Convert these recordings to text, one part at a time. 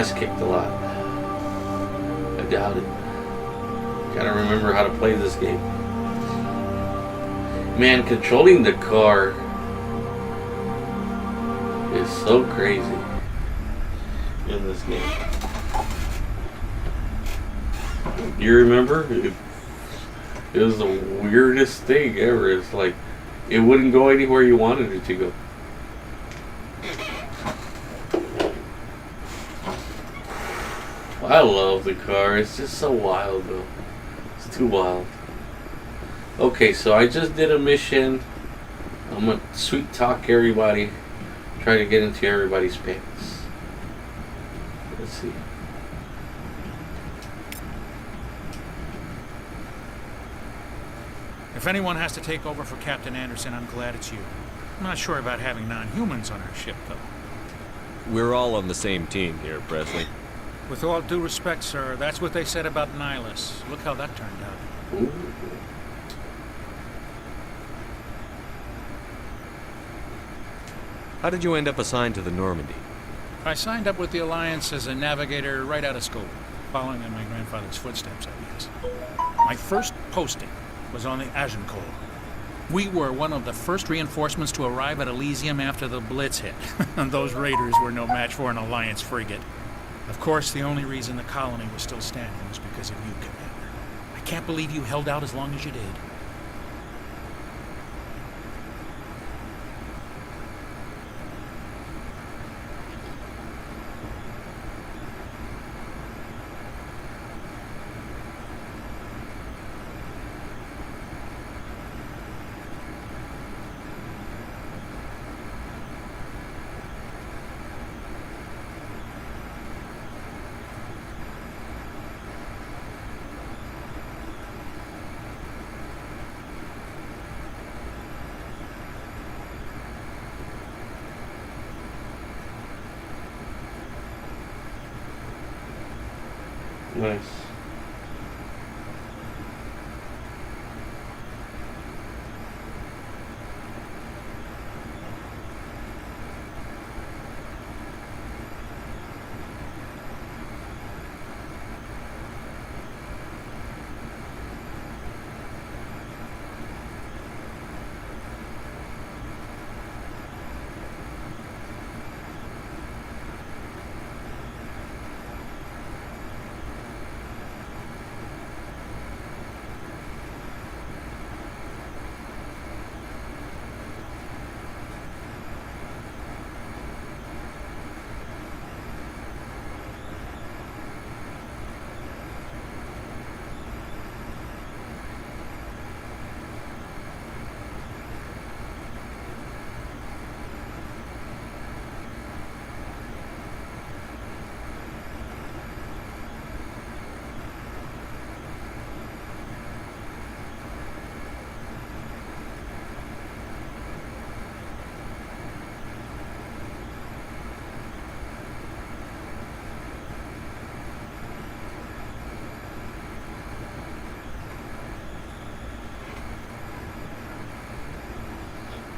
ass kicked a lot. I doubt it. Gotta remember how to play this game. Man, controlling the car is so crazy in this game. You remember? It was the weirdest thing ever. It's like it wouldn't go anywhere you wanted it to go. I love the car. It's just so wild though. It's too wild. Okay, so I just did a mission. I'm gonna sweet talk everybody. Try to get into everybody's pants. Let's see. If anyone has to take over for Captain Anderson, I'm glad it's you. I'm not sure about having non-humans on our ship, though. We're all on the same team here, Presley. With all due respect, sir, that's what they said about Nihilus. Look how that turned out. Ooh. How did you end up assigned to the Normandy? I signed up with the Alliance as a navigator right out of school, following in my grandfather's footsteps, I guess. My first posting was on the Agincourt. We were one of the first reinforcements to arrive at Elysium after the Blitz hit, and those raiders were no match for an Alliance frigate. Of course, the only reason the colony was still standing was because of you, Commander. I can't believe you held out as long as you did. Nice.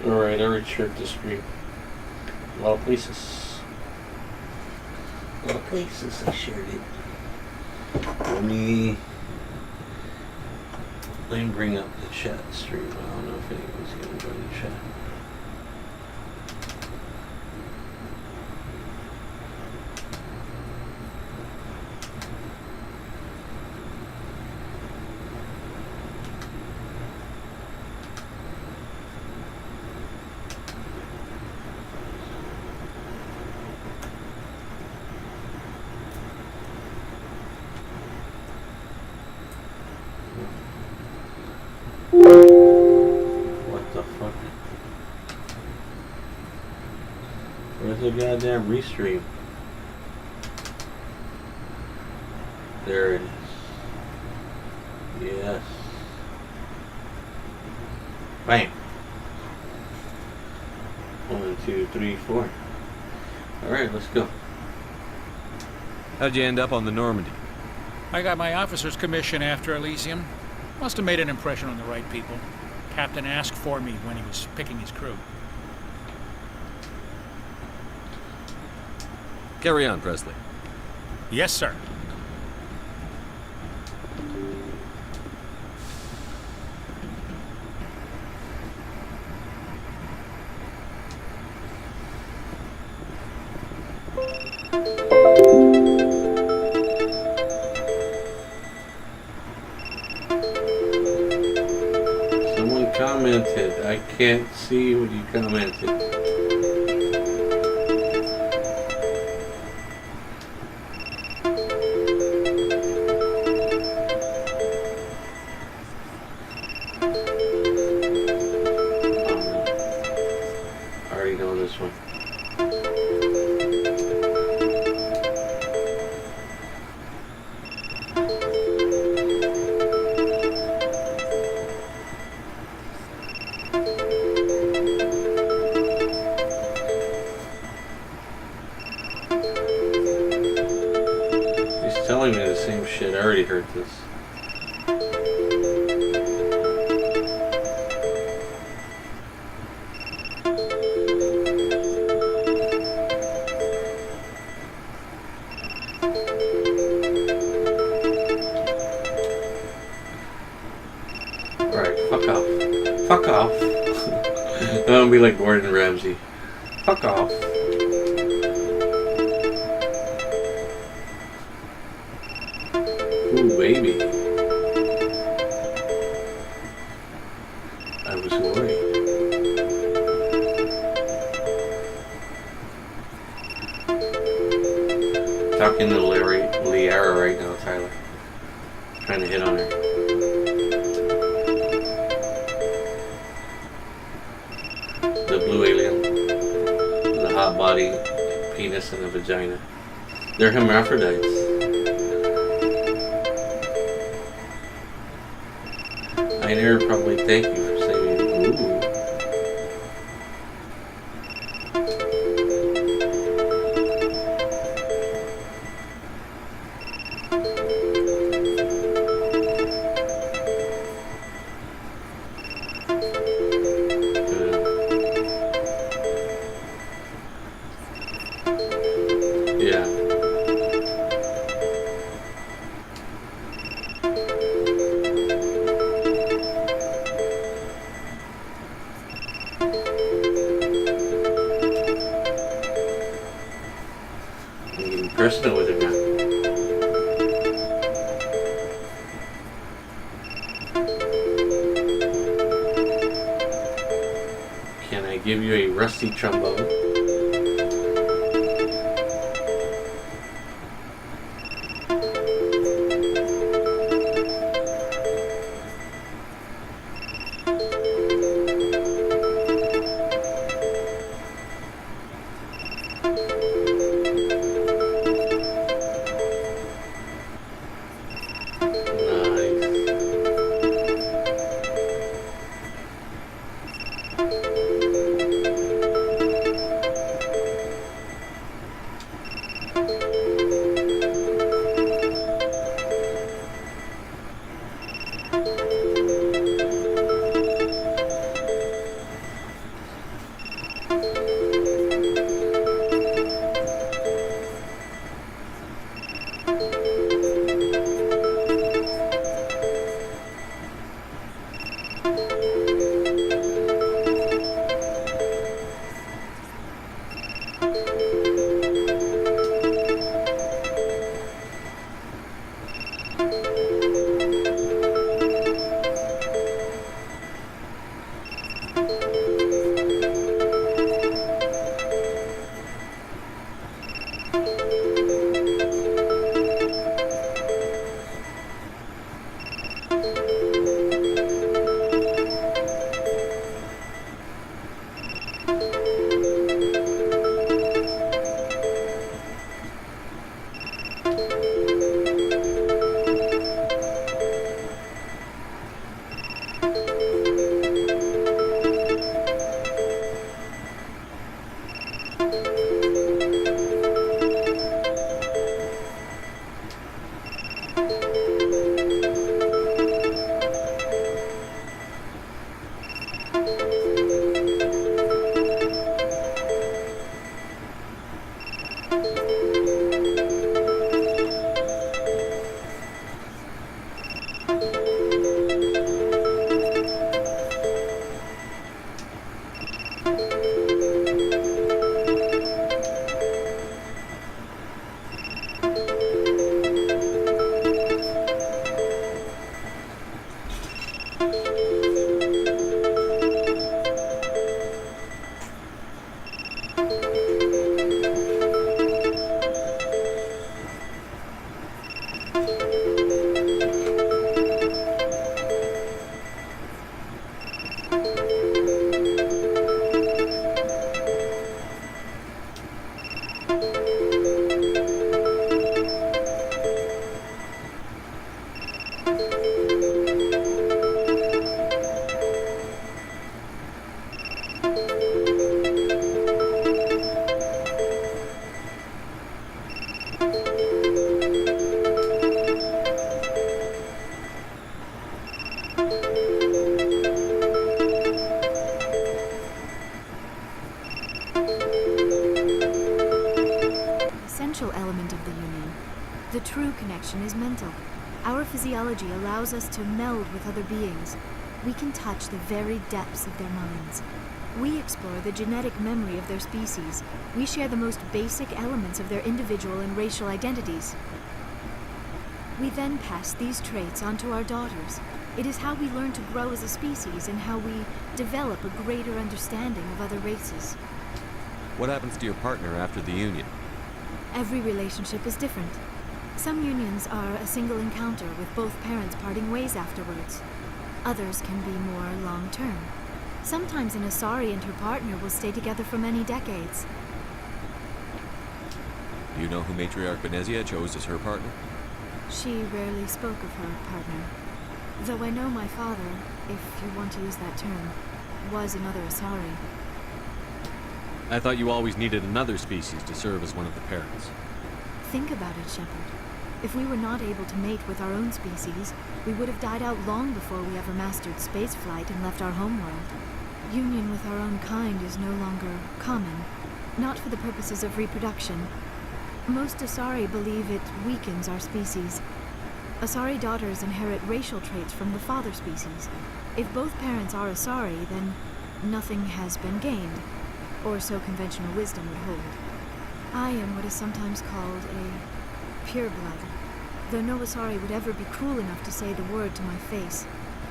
Alright, I already shared the screen. A lot of places. A lot of places I shared it. Let me bring up the chat stream. I don't know if anyone's gonna join the chat. What the fuck? Where's the goddamn restream? There it is. Yes. Bam. 1, 2, 3, 4. Alright, let's go. How'd you end up on the Normandy? I got my officer's commission after Elysium. Must have made an impression on the right people. Captain asked for me when he was picking his crew. Carry on, Presley. Yes, sir. Someone commented. I can't see what you commented. I already know this one. He's telling me the same shit. I already heard this. Alright, fuck off. Fuck off. I'm gonna be like Gordon Ramsay. Fuck off. Ooh, baby. I was worried. Talking to Liara right now, Tyler. Trying to hit on her. The blue alien. The hot body, penis, and a vagina. They're hermaphrodites. I never probably thank you for saying ooh. Yeah. I'm getting personal with it now. Can I give you a rusty trombone? of the union. The true connection is mental. Our physiology allows us to meld with other beings. We can touch the very depths of their minds. We explore the genetic memory of their species. We share the most basic elements of their individual and racial identities. We then pass these traits on to our daughters. It is how we learn to grow as a species and how we develop a greater understanding of other races. What happens to your partner after the union? Every relationship is different. Some unions are a single encounter with both parents parting ways afterwards. Others can be more long-term. Sometimes an Asari and her partner will stay together for many decades. Do you know who Matriarch Benezia chose as her partner? She rarely spoke of her partner. Though I know my father, if you want to use that term, was another Asari. I thought you always needed another species to serve as one of the parents. Think about it, Shepard. If we were not able to mate with our own species, we would have died out long before we ever mastered spaceflight and left our homeworld. Union with our own kind is no longer common, not for the purposes of reproduction. Most Asari believe it weakens our species. Asari daughters inherit racial traits from the father species. If both parents are Asari, then nothing has been gained, or so conventional wisdom would hold. I am what is sometimes called a pureblood, though no Asari would ever be cruel enough to say the word to my face.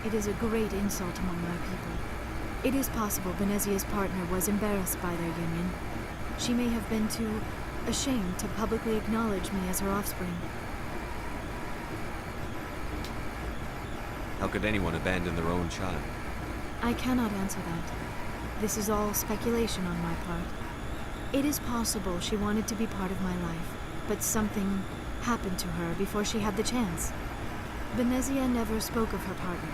It is a great insult among my people. It is possible Benezia's partner was embarrassed by their union. She may have been too ashamed to publicly acknowledge me as her offspring. How could anyone abandon their own child? I cannot answer that. This is all speculation on my part. It is possible she wanted to be part of my life, but something happened to her before she had the chance. Benezia never spoke of her partner.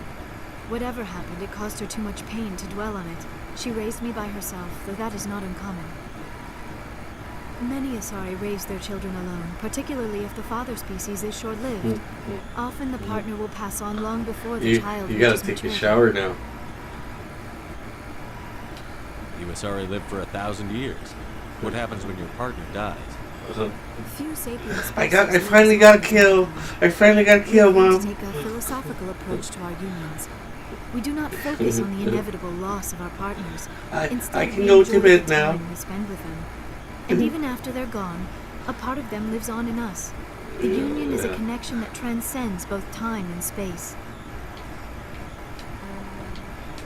Whatever happened, it caused her too much pain to dwell on it. She raised me by herself, though that is not uncommon. Many Asari raise their children alone, particularly if the father species is short-lived. Often the partner will pass on long before the child You gotta reaches take a maturity. shower now. You Asari live for 1,000 years. What happens when your partner dies? Few sapient species I finally got a kill. I finally got a kill, We Mom. take a philosophical approach to our unions. We do not focus on the inevitable loss of our partners. Instead, I can we go enjoy to bed the now. time we spend with them. And even after they're gone, a part of them lives on in us. The union is a connection that transcends both time and space.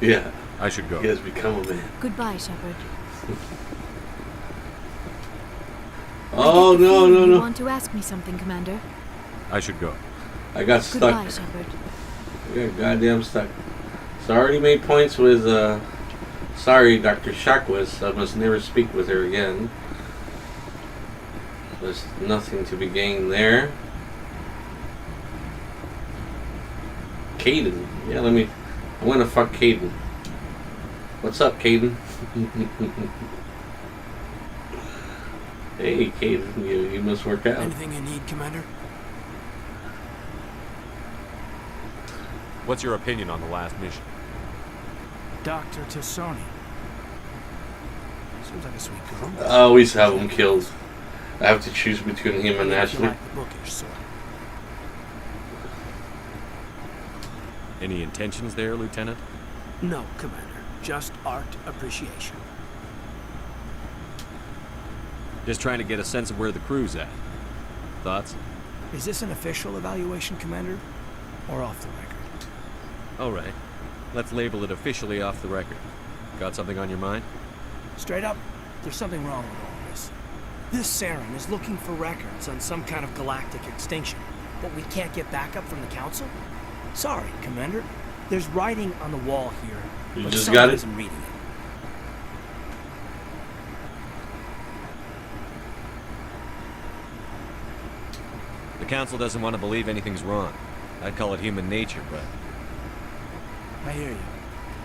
Yeah, I should go. he has become a man. Goodbye, Shepard. Oh, I get the no, feeling no, you no. want to ask me something, Commander. I should go. I got stuck. Goodbye, Shepard. I got goddamn stuck. So I already made points with, sorry, Dr. Shackwitz. I must never speak with her again. There's nothing to be gained there. Caden. Yeah, I want to fuck Caden. What's up, Caden? Hey, Caden, you must work out. Anything you need, Commander? What's your opinion on the last mission? Dr. Tassoni. Seems like a sweet girl. I always have him killed. I have to choose between him and You Ashley. like the bookish sort. Any intentions there, Lieutenant? No, Commander. Just art appreciation. Just trying to get a sense of where the crew's at. Thoughts? Is this an official evaluation, Commander? Or off the record? Alright. Let's label it officially off the record. Got something on your mind? Straight up, there's something wrong with all this. This Saren is looking for records on some kind of galactic extinction, but we can't get backup from the Council? Sorry, Commander. There's writing on the wall here, You but just someone got it? isn't reading it. The Council doesn't want to believe anything's wrong. I'd call it human nature, but... I hear you.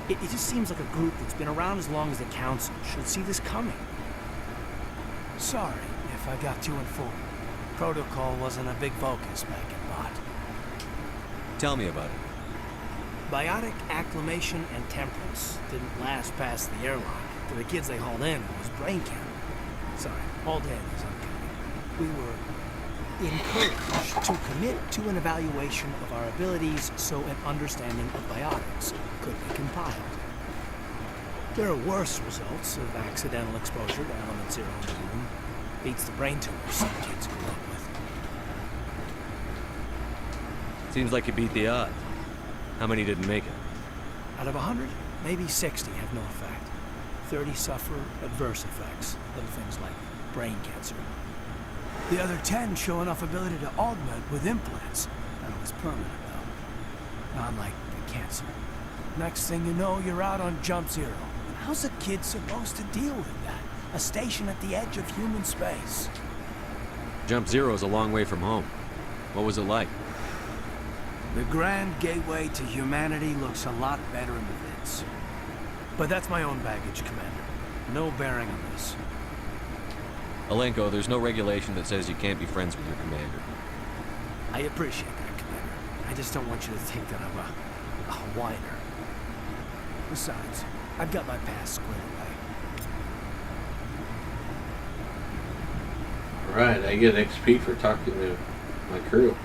It just seems like a group that's been around as long as the Council should see this coming. Sorry if I got too informed. Protocol wasn't a big focus back in Bot. Tell me about it. Biotic acclimation and temperance didn't last past the airlock. For the kids they hauled in, it was brain camp. Sorry, all dead is uncanny. We were encouraged to commit to an evaluation of our abilities so an understanding of biotics could be compiled. There are worse results of accidental exposure to element 0 in the room. Beats the brain tumors some kids grew up with. Seems like you beat the odds. How many didn't make it? Out of 100, maybe 60 have no effect. 30 suffer adverse effects, little things like brain cancer. The other 10 show enough ability to augment with implants. That was permanent, though. Not like the cancer. Next thing you know, you're out on Jump Zero. How's a kid supposed to deal with that? A station at the edge of human space. Jump Zero's a long way from home. What was it like? The grand gateway to humanity looks a lot better in the vids. But that's my own baggage, Commander. No bearing on this. Alenko, there's no regulation that says you can't be friends with your commander. I appreciate that, Commander. I just don't want you to think that I'm a whiner. Besides, I've got my past squared away. Alright, I get XP for talking to my crew.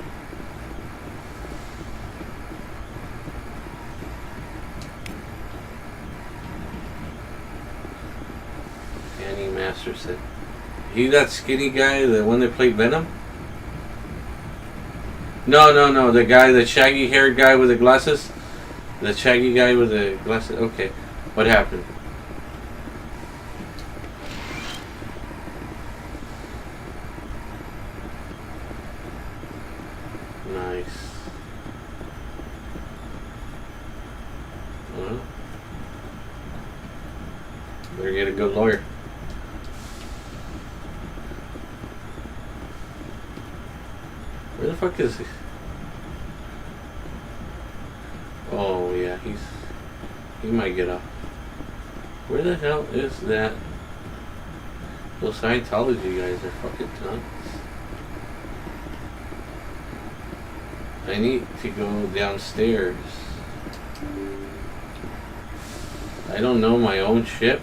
Danny Masterson. He that skinny guy, the one that played Venom? No, the guy, the shaggy haired guy with the glasses? The shaggy guy with the glasses? Okay. What happened? Nice. Well, better get a good lawyer. Where the fuck is he? Oh yeah, he might get up. Where the hell is that? Those Scientology guys are fucking nuts. I need to go downstairs. I don't know my own ship.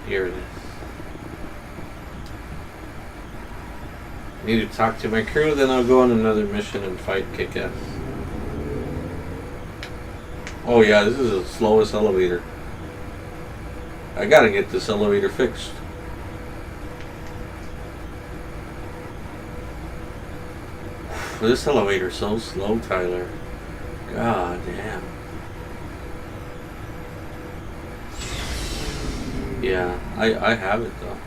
Here it is. I need to talk to my crew, then I'll go on another mission and fight Kick-Ass. Oh yeah, this is the slowest elevator. I gotta get this elevator fixed. This elevator's so slow, Tyler. God damn. Yeah, I have it though.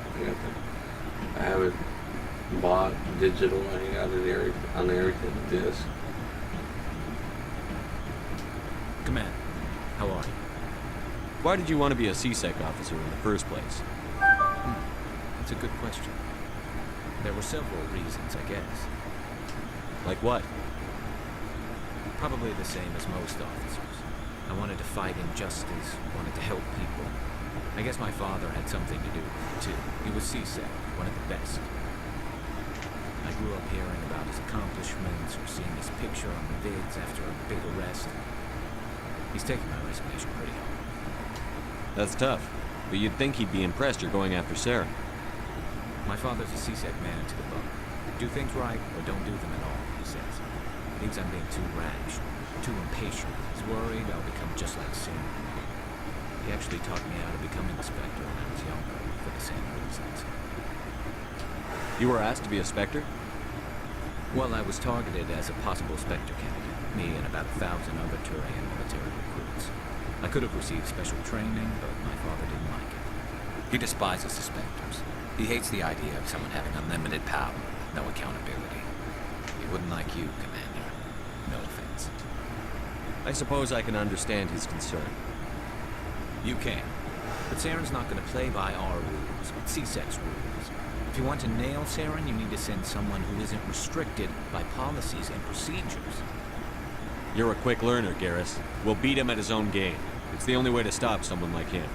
I have it bought digital. I got it on everything disc. Command, how are you? Why did you want to be a CSEC officer in the first place? That's a good question. There were several reasons, I guess. Like what? Probably the same as most officers. I wanted to fight injustice, wanted to help people. I guess my father had something to do with it, too. He was CSEC, one of the best. I grew up hearing about his accomplishments or seeing his picture on the vids after a big arrest. He's taking my resignation pretty hard. That's tough, but you'd think he'd be impressed you're going after Sarah. My father's a CSEC man to the bone. Do things right or don't do them at all, he says. He thinks I'm being too rash, too impatient. He's worried I'll become just like Sarah. He actually taught me how to become an inspector when I was younger, for the same reasons. You were asked to be a Spectre? Well, I was targeted as a possible Spectre candidate, me and about 1,000 other Turian military recruits. I could have received special training, but my father didn't like it. He despises the Spectres. He hates the idea of someone having unlimited power, no accountability. He wouldn't like you, Commander. No offense. I suppose I can understand his concern. You can. But Saren's not going to play by our rules, but CSEC's rules. If you want to nail Saren, you need to send someone who isn't restricted by policies and procedures. You're a quick learner, Garrus. We'll beat him at his own game. It's the only way to stop someone like him.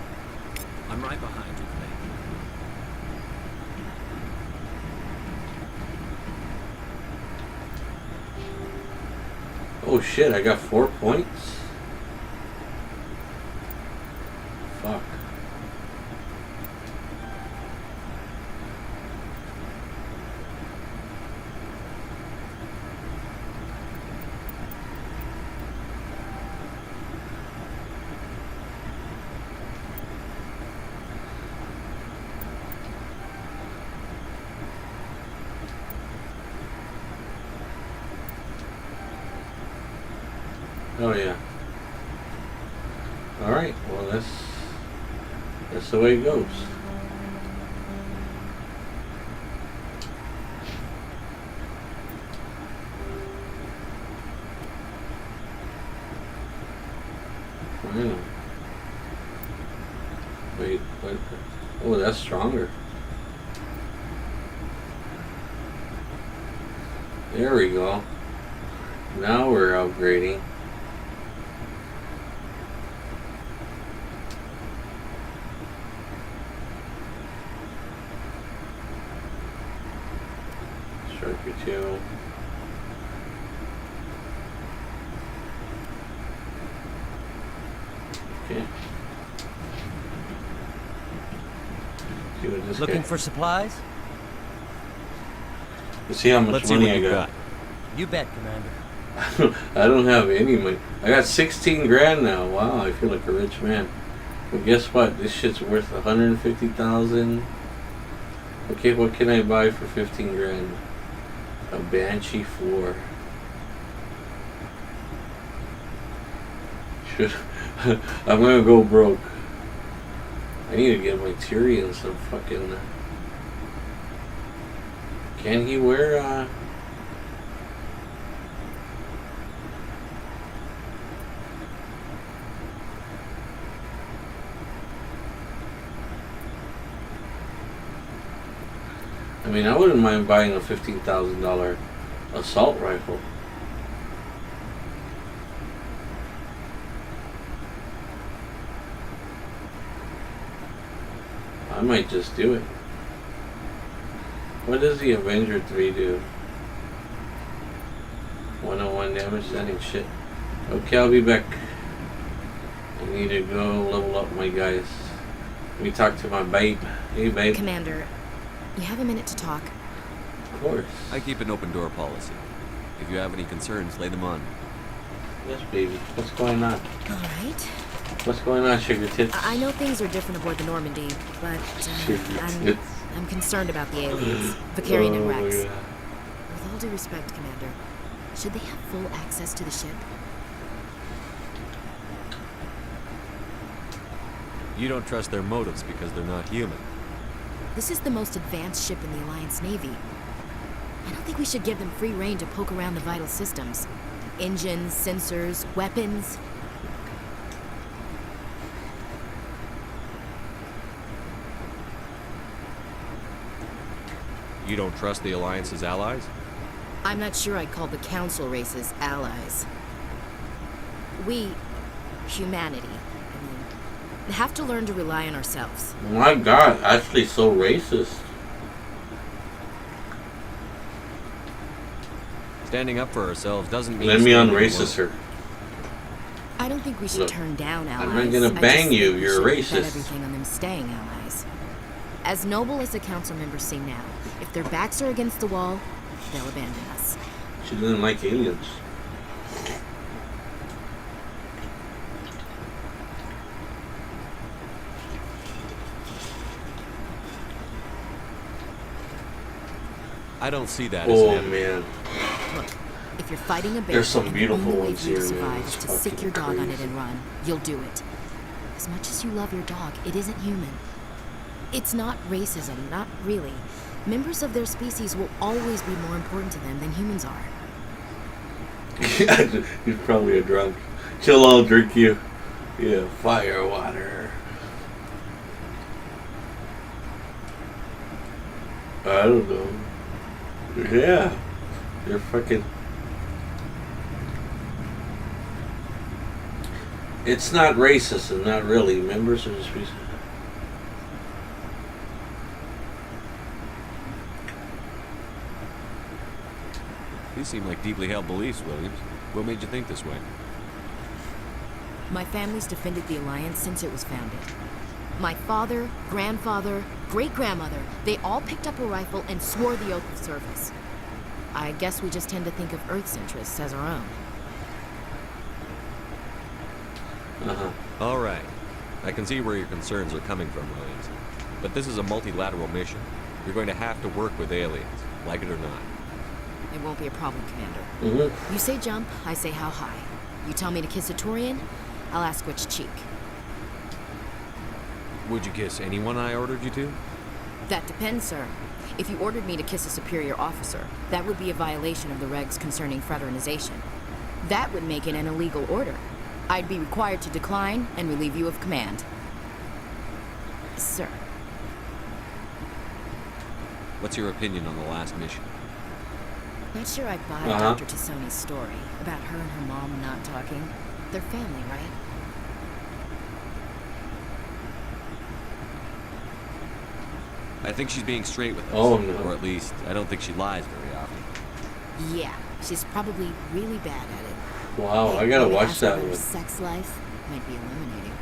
I'm right behind you, Commander. Oh shit, I got 4 points? Fuck. Oh yeah. All right. Well, that's the way it goes. Yeah. Wait, what? Oh, that's stronger. There we go. Now we're upgrading. Striker 2. Okay. See what this Looking guy. for supplies? Let's see how much Let's see money what I you've got. got. You bet, Commander. I don't have any money. I got 16 grand now. Wow, I feel like a rich man. But guess what? This shit's worth 150,000. Okay, what can I buy for 15 grand? A Banshee 4. Should I'm gonna go broke. I need to get my Tyrion some fucking. Can he wear I mean, I wouldn't mind buying a $15,000 assault rifle. I might just do it. What does the Avenger 3 do? 101 damage? That ain't shit. Okay, I'll be back. I need to go level up my guys. Let me talk to my babe. Hey, babe. Commander, you have a minute to talk. Of course. I keep an open door policy. If you have any concerns, lay them on. Yes, baby. What's going on? All right. What's going on, sugar tits? I know things are different aboard the Normandy, but Sugar tits. I'm concerned about the aliens, Vicarian and Rex. yeah. With all due respect, Commander, should they have full access to the ship? You don't trust their motives because they're not human. This is the most advanced ship in the Alliance Navy. I don't think we should give them free rein to poke around the vital systems. Engines, sensors, weapons. You don't trust the Alliance's allies? I'm not sure I'd call the Council races allies. We, humanity, have to learn to rely on ourselves. My God, actually so racist. Standing up for ourselves doesn't mean... Let me standing un-racist alone. her. I don't think we should Look, turn down allies. I'm not gonna I bang just you, think we you're should racist. bet everything on them staying allies. As noble as the council members seem now, if their backs are against the wall, they'll abandon us. She doesn't like aliens. I don't see that as Oh happening. man. Look, if you're fighting a bear, There's some and beautiful the only way ones for you to here, man. survive It's is to sick fucking your dog on it crazy. and run, you'll do it. As much as you love your dog, it isn't human. It's not racism, not really. Members of their species will always be more important to them than humans are. He's probably a drunk. Chill, I'll drink you. Yeah, fire water. I don't know. Yeah. They're fucking... It's not racism, not really. Members of the species... These seem like deeply held beliefs, Williams. What made you think this way? My family's defended the Alliance since it was founded. My father, grandfather, great-grandmother, they all picked up a rifle and swore the oath of service. I guess we just tend to think of Earth's interests as our own. Uh-huh. All right. I can see where your concerns are coming from, Williams. But this is a multilateral mission. You're going to have to work with aliens, like it or not. It won't be a problem, Commander. Mm-hmm. You say jump, I say how high. You tell me to kiss a Turian, I'll ask which cheek. Would you kiss anyone I ordered you to? That depends, sir. If you ordered me to kiss a superior officer, that would be a violation of the regs concerning fraternization. That would make it an illegal order. I'd be required to decline and relieve you of command. Sir. What's your opinion on the last mission? Not sure I buy Dr. Tassoni's story about her and her mom not talking. They're family, right? I think she's being straight with us. Oh, no. Or at least, I don't think she lies very often. Yeah, she's probably really bad at it. Wow, Hey, I gotta maybe watch ask that about her one. sex life might be eliminating.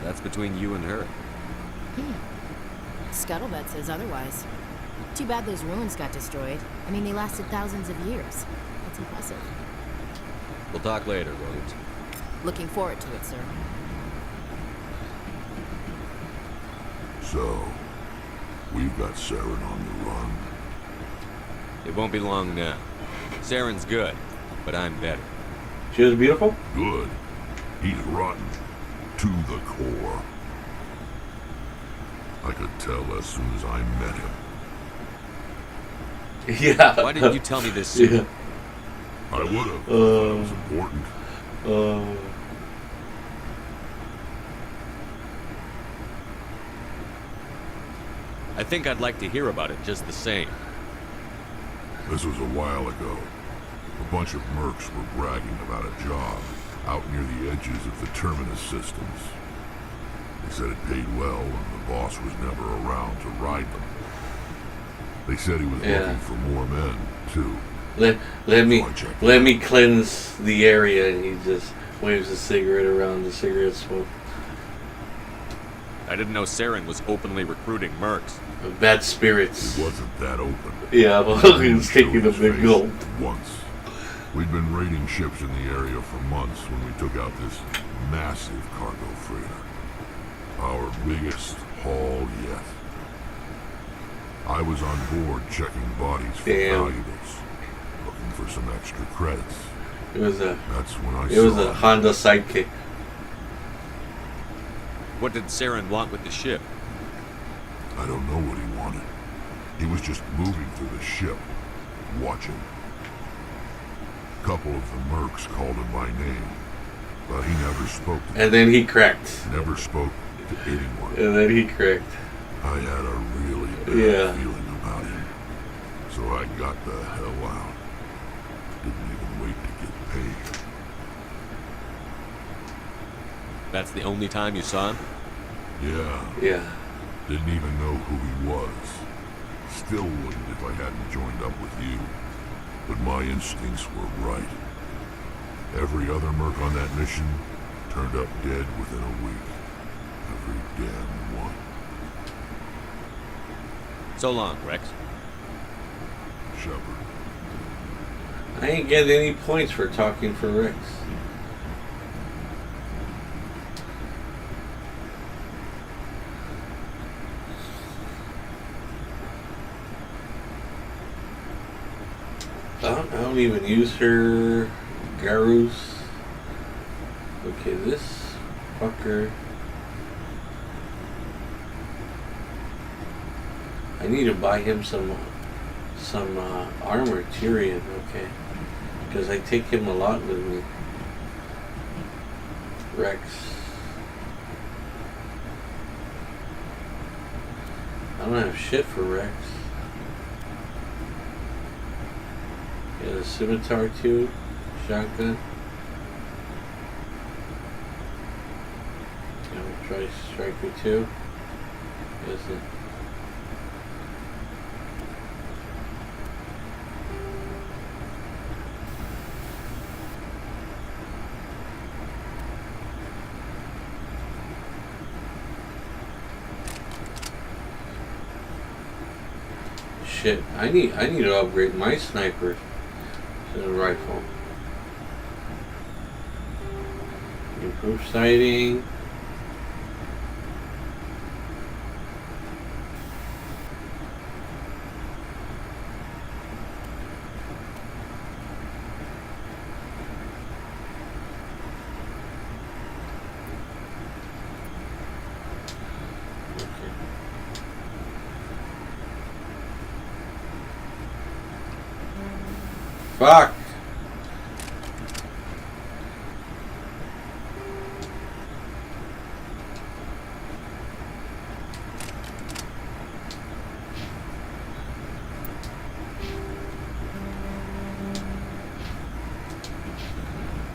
That's between you and her. Scuttlebutt says otherwise. Too bad those ruins got destroyed. I mean, they lasted thousands of years. That's impressive. We'll talk later, Williams. Looking forward to it, sir. So, we've got Saren on the run. It won't be long now. Saren's good, but I'm better. She was beautiful? Good. He's rotten. To the core. I could tell as soon as I met him. Yeah. Why didn't you tell me this sooner? Yeah. I would have. That was important. I think I'd like to hear about it just the same. This was a while ago. A bunch of mercs were bragging about a job out near the edges of the Terminus systems. They said it paid well and the boss was never around to ride them. They said he was looking for more men, too. Let me cleanse the area, and he just waves a cigarette around the cigarette smoke. I I didn't know Saren was openly recruiting mercs. Bad spirits. It wasn't that open. Yeah, well, he was taking a big gulp. Once. We'd been raiding ships in the area for months when we took out this massive cargo freighter. Our biggest haul yet. I was on board checking bodies for valuables, looking for some extra credits. It was a That's when I it saw was a Honda Sidekick. What did Saren want with the ship? I don't know what he wanted. He was just moving through the ship, watching. A couple of the mercs called him by name, but he never spoke to them. And then he cracked. Never spoke to anyone. And then he cracked. I had a really bad Yeah. feeling about him, so I got the hell out. Didn't even wait to get paid. That's the only time you saw him? Yeah, Yeah. didn't even know who he was. Still wouldn't if I hadn't joined up with you. But my instincts were right. Every other merc on that mission turned up dead within a week. Every damn one. So long, Rex. Shepard. I ain't getting any points for talking for Rex. I don't even use her Garus. Okay, this fucker. I need to buy him some armor, Tyrion. Okay, because I take him a lot with me. Rex. I don't have shit for Rex. Yeah, the scimitar too, shotgun. Try striker too. Yes, shit, I need to upgrade my sniper to the rifle. Roof siding. Fuck!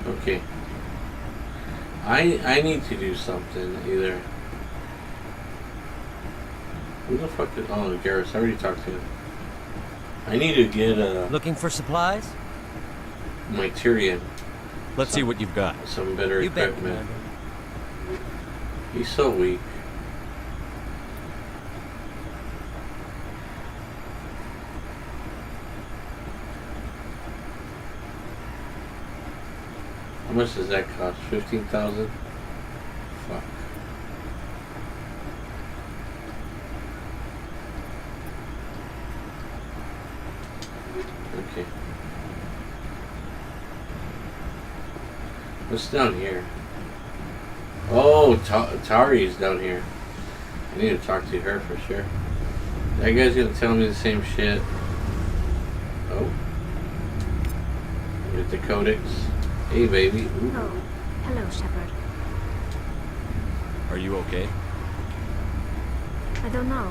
Okay. I need to do something either. Who the fuck is... Oh, Garrus. I already talked to him. I need to get Looking for supplies? my Tyrion Let's see what you've got. some better You bet, equipment. Commander. He's so weak. How much does that cost? 15,000? Fuck. Okay. What's down here? Oh, Tari's down here. I need to talk to her for sure. That guy's gonna tell me the same shit. Oh. With the codex. Hey, baby. Ooh. Oh, hello, Shepard. Are you okay? I don't know.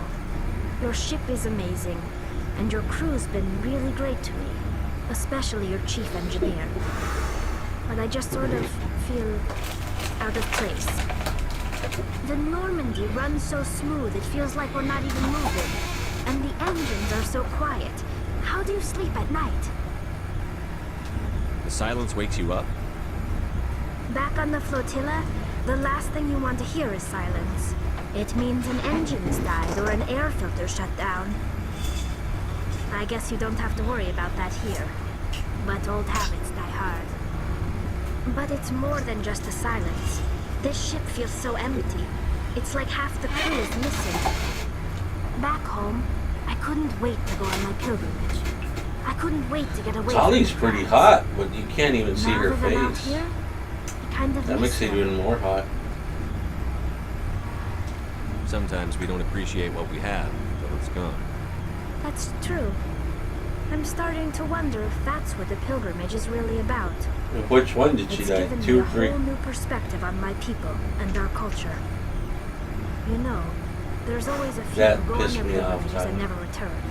Your ship is amazing, and your crew's been really great to me, especially your chief engineer. But I just sort of feel out of place. The Normandy runs so smooth it feels like we're not even moving, and the engines are so quiet. How do you sleep at night? The silence wakes you up? Back on the flotilla, the last thing you want to hear is silence. It means an engine's died or an air filter shut down. I guess you don't have to worry about that here. But old habits die hard. But it's more than just the silence. This ship feels so empty. It's like half the crew is missing. Back home, I couldn't wait to go on my pilgrimage. I couldn't wait to get away Tali's from the pretty crowds. hot, but you can't even see Now her that I'm out face. here, I kind of That miss makes it them. even more hot. Sometimes we don't appreciate what we have until it's gone. That's true. I'm starting to wonder if that's what the pilgrimage is really about. Which one did she It's die? given me 2 a or 3? whole new perspective on my people and our culture. You know, there's always a few That who go on pissed their me off, pilgrimages Tyler. and never return.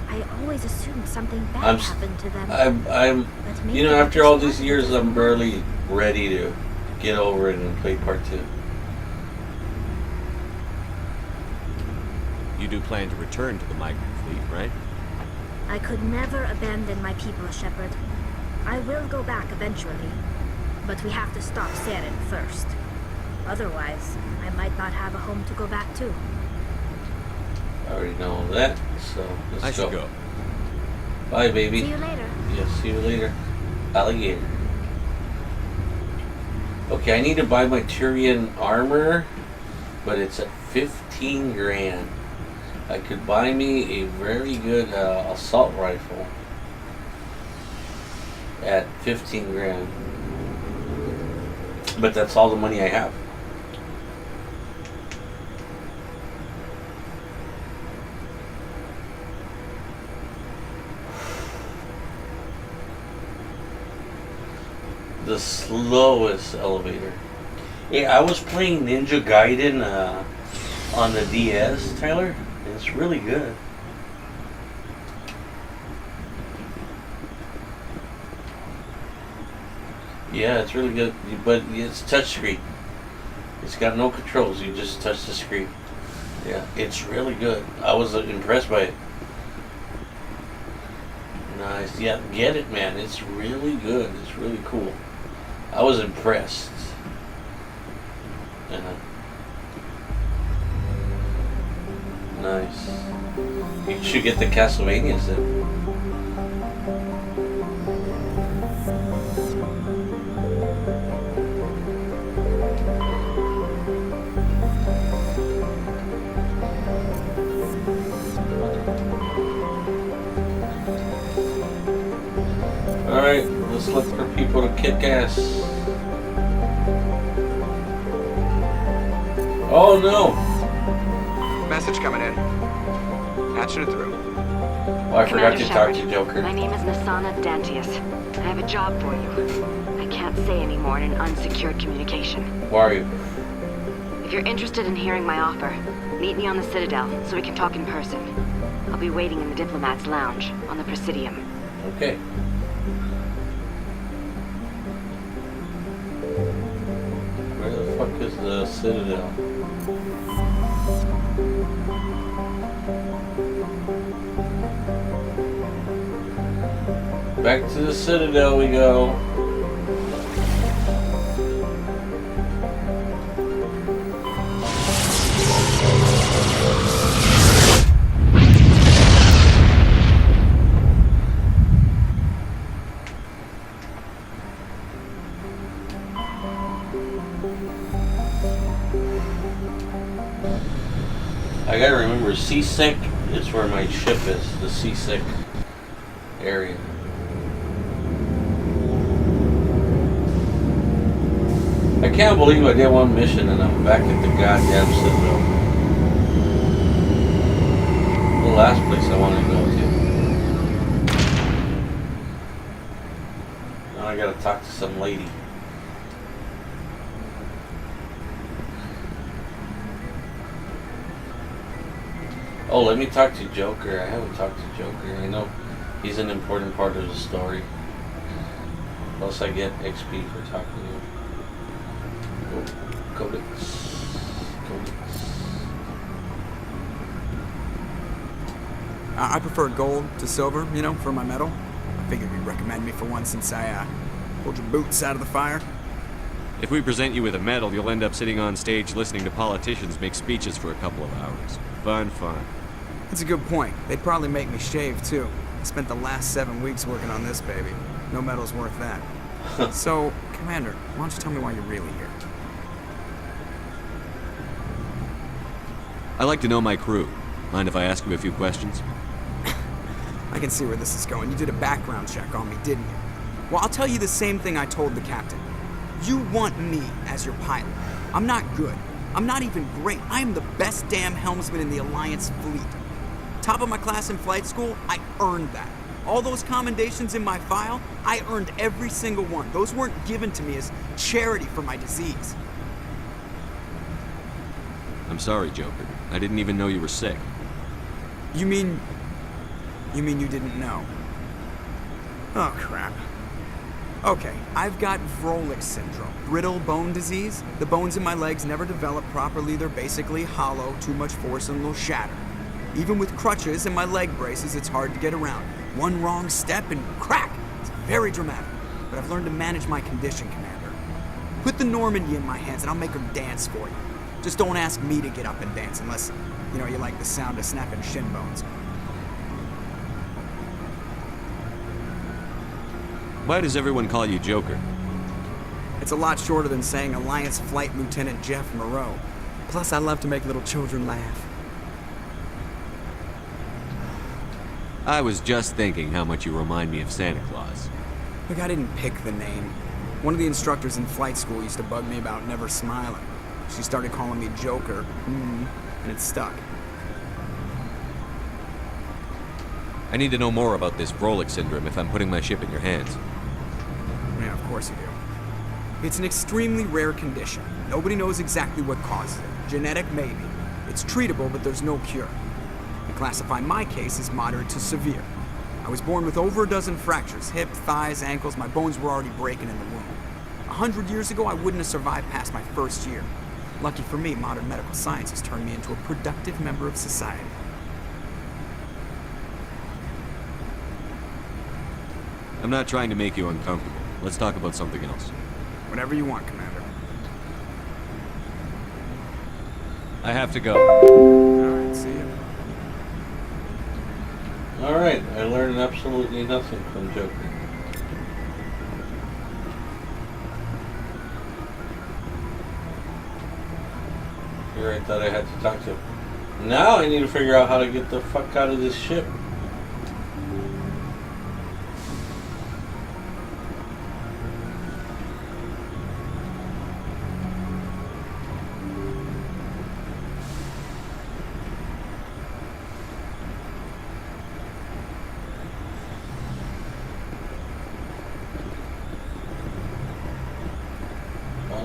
I always assumed something bad I'm s- happened to them. I'm but maybe you know, it after just all these wasn't years, just I'm mine. barely ready to get over it and play part 2. You do plan to return to the migrant fleet, right? I could never abandon my people, Shepard. I will go back eventually, but we have to stop Saren first. Otherwise, I might not have a home to go back to. I already know that, so let's I should go. Bye, baby. See you later. Yeah, see you later. Alligator. Okay, I need to buy my Tyrion armor, but it's at 15 grand. I could buy me a very good assault rifle at 15 grand. But that's all the money I have. The slowest elevator. Yeah, I was playing Ninja Gaiden on the DS, Tyler. It's really good. Yeah, it's really good, but it's touchscreen. It's got no controls. You just touch the screen. Yeah, it's really good. I was impressed by it. Nice. Yeah, get it, man. It's really good. It's really cool. I was impressed. Nice. You should get the Castlevanias then. Alright, let's look for people to kick ass. Oh no! Message coming in. Patching it through. Oh, I forgot to talk Shepard, to Joker. my name is Nasana Dantius. I have a job for you. I can't say any more in an unsecured communication. Who are you? If you're interested in hearing my offer, meet me on the Citadel so we can talk in person. I'll be waiting in the Diplomat's Lounge on the Presidium. Okay. Where the fuck is the Citadel? Back to the Citadel we go. I gotta remember, Seasick is where my ship is, the Seasick area. I can't believe I did one mission and I'm back at the goddamn Citadel. The last place I want to go to. Now I gotta talk to some lady. Oh, let me talk to Joker. I haven't talked to Joker. I know he's an important part of the story. Plus I get XP for talking to him. Codex. I prefer gold to silver, you know, for my medal. I figured you'd recommend me for one since I pulled your boots out of the fire. If we present you with a medal, you'll end up sitting on stage listening to politicians make speeches for a couple of hours. Fun. That's a good point. They'd probably make me shave, too. I spent the last 7 weeks working on this baby. No medal's worth that. So, Commander, why don't you tell me why you're really here? I like to know my crew. Mind if I ask you a few questions? I can see where this is going. You did a background check on me, didn't you? Well, I'll tell you the same thing I told the captain. You want me as your pilot. I'm not good. I'm not even great. I am the best damn helmsman in the Alliance fleet. Top of my class in flight school, I earned that. All those commendations in my file, I earned every single one. Those weren't given to me as charity for my disease. I'm sorry, Joker. I didn't even know you were sick. You mean you didn't know? Oh, crap. Okay, I've got Vrolik syndrome, brittle bone disease. The bones in my legs never develop properly. They're basically hollow, too much force and they'll shatter. Even with crutches and my leg braces, it's hard to get around. One wrong step and crack! It's very dramatic. But I've learned to manage my condition, Commander. Put the Normandy in my hands and I'll make her dance for you. Just don't ask me to get up and dance unless, you know, you like the sound of snapping shin bones. Why does everyone call you Joker? It's a lot shorter than saying Alliance Flight Lieutenant Jeff Moreau. Plus, I love to make little children laugh. I was just thinking how much you remind me of Santa Claus. Look, I didn't pick the name. One of the instructors in flight school used to bug me about never smiling. She started calling me Joker, and it stuck. I need to know more about this Vrolik syndrome if I'm putting my ship in your hands. Yeah, of course you do. It's an extremely rare condition. Nobody knows exactly what causes it. Genetic, maybe. It's treatable, but there's no cure. I classify my case as moderate to severe. I was born with over a dozen fractures, hip, thighs, ankles. My bones were already breaking in the womb. 100 years ago, I wouldn't have survived past my first year. Lucky for me, modern medical science has turned me into a productive member of society. I'm not trying to make you uncomfortable. Let's talk about something else. Whatever you want, Commander. I have to go. Alright, see you. Alright, I learned absolutely nothing from Joker. Here I thought I had to talk to him. Now I need to figure out how to get the fuck out of this ship.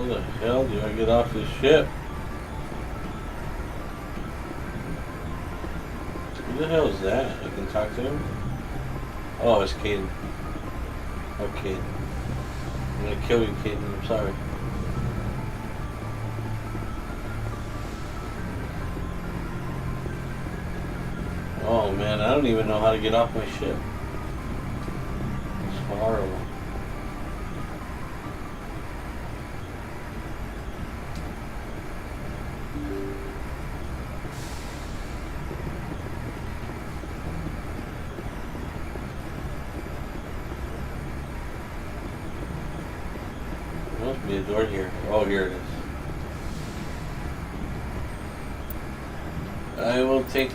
How the hell do I get off this ship? Who the hell is that? I can talk to him? Oh, it's Caden. Okay. I'm gonna kill you, Caden. I'm sorry. Oh man, I don't even know how to get off my ship. It's horrible. There must be a door here. Oh, here it is. I will take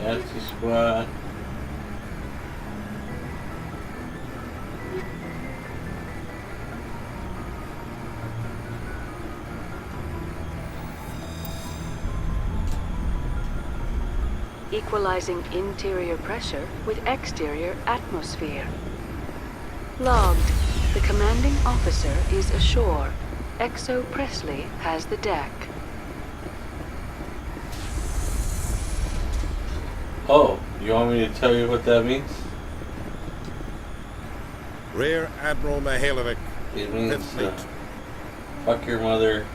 empty spot. Equalizing interior pressure with exterior atmosphere. Logged. The commanding officer is ashore. Exo Presley has the deck. Oh, you want me to tell you what that means? Rear Admiral Mihailovic. It means, fuck your mother,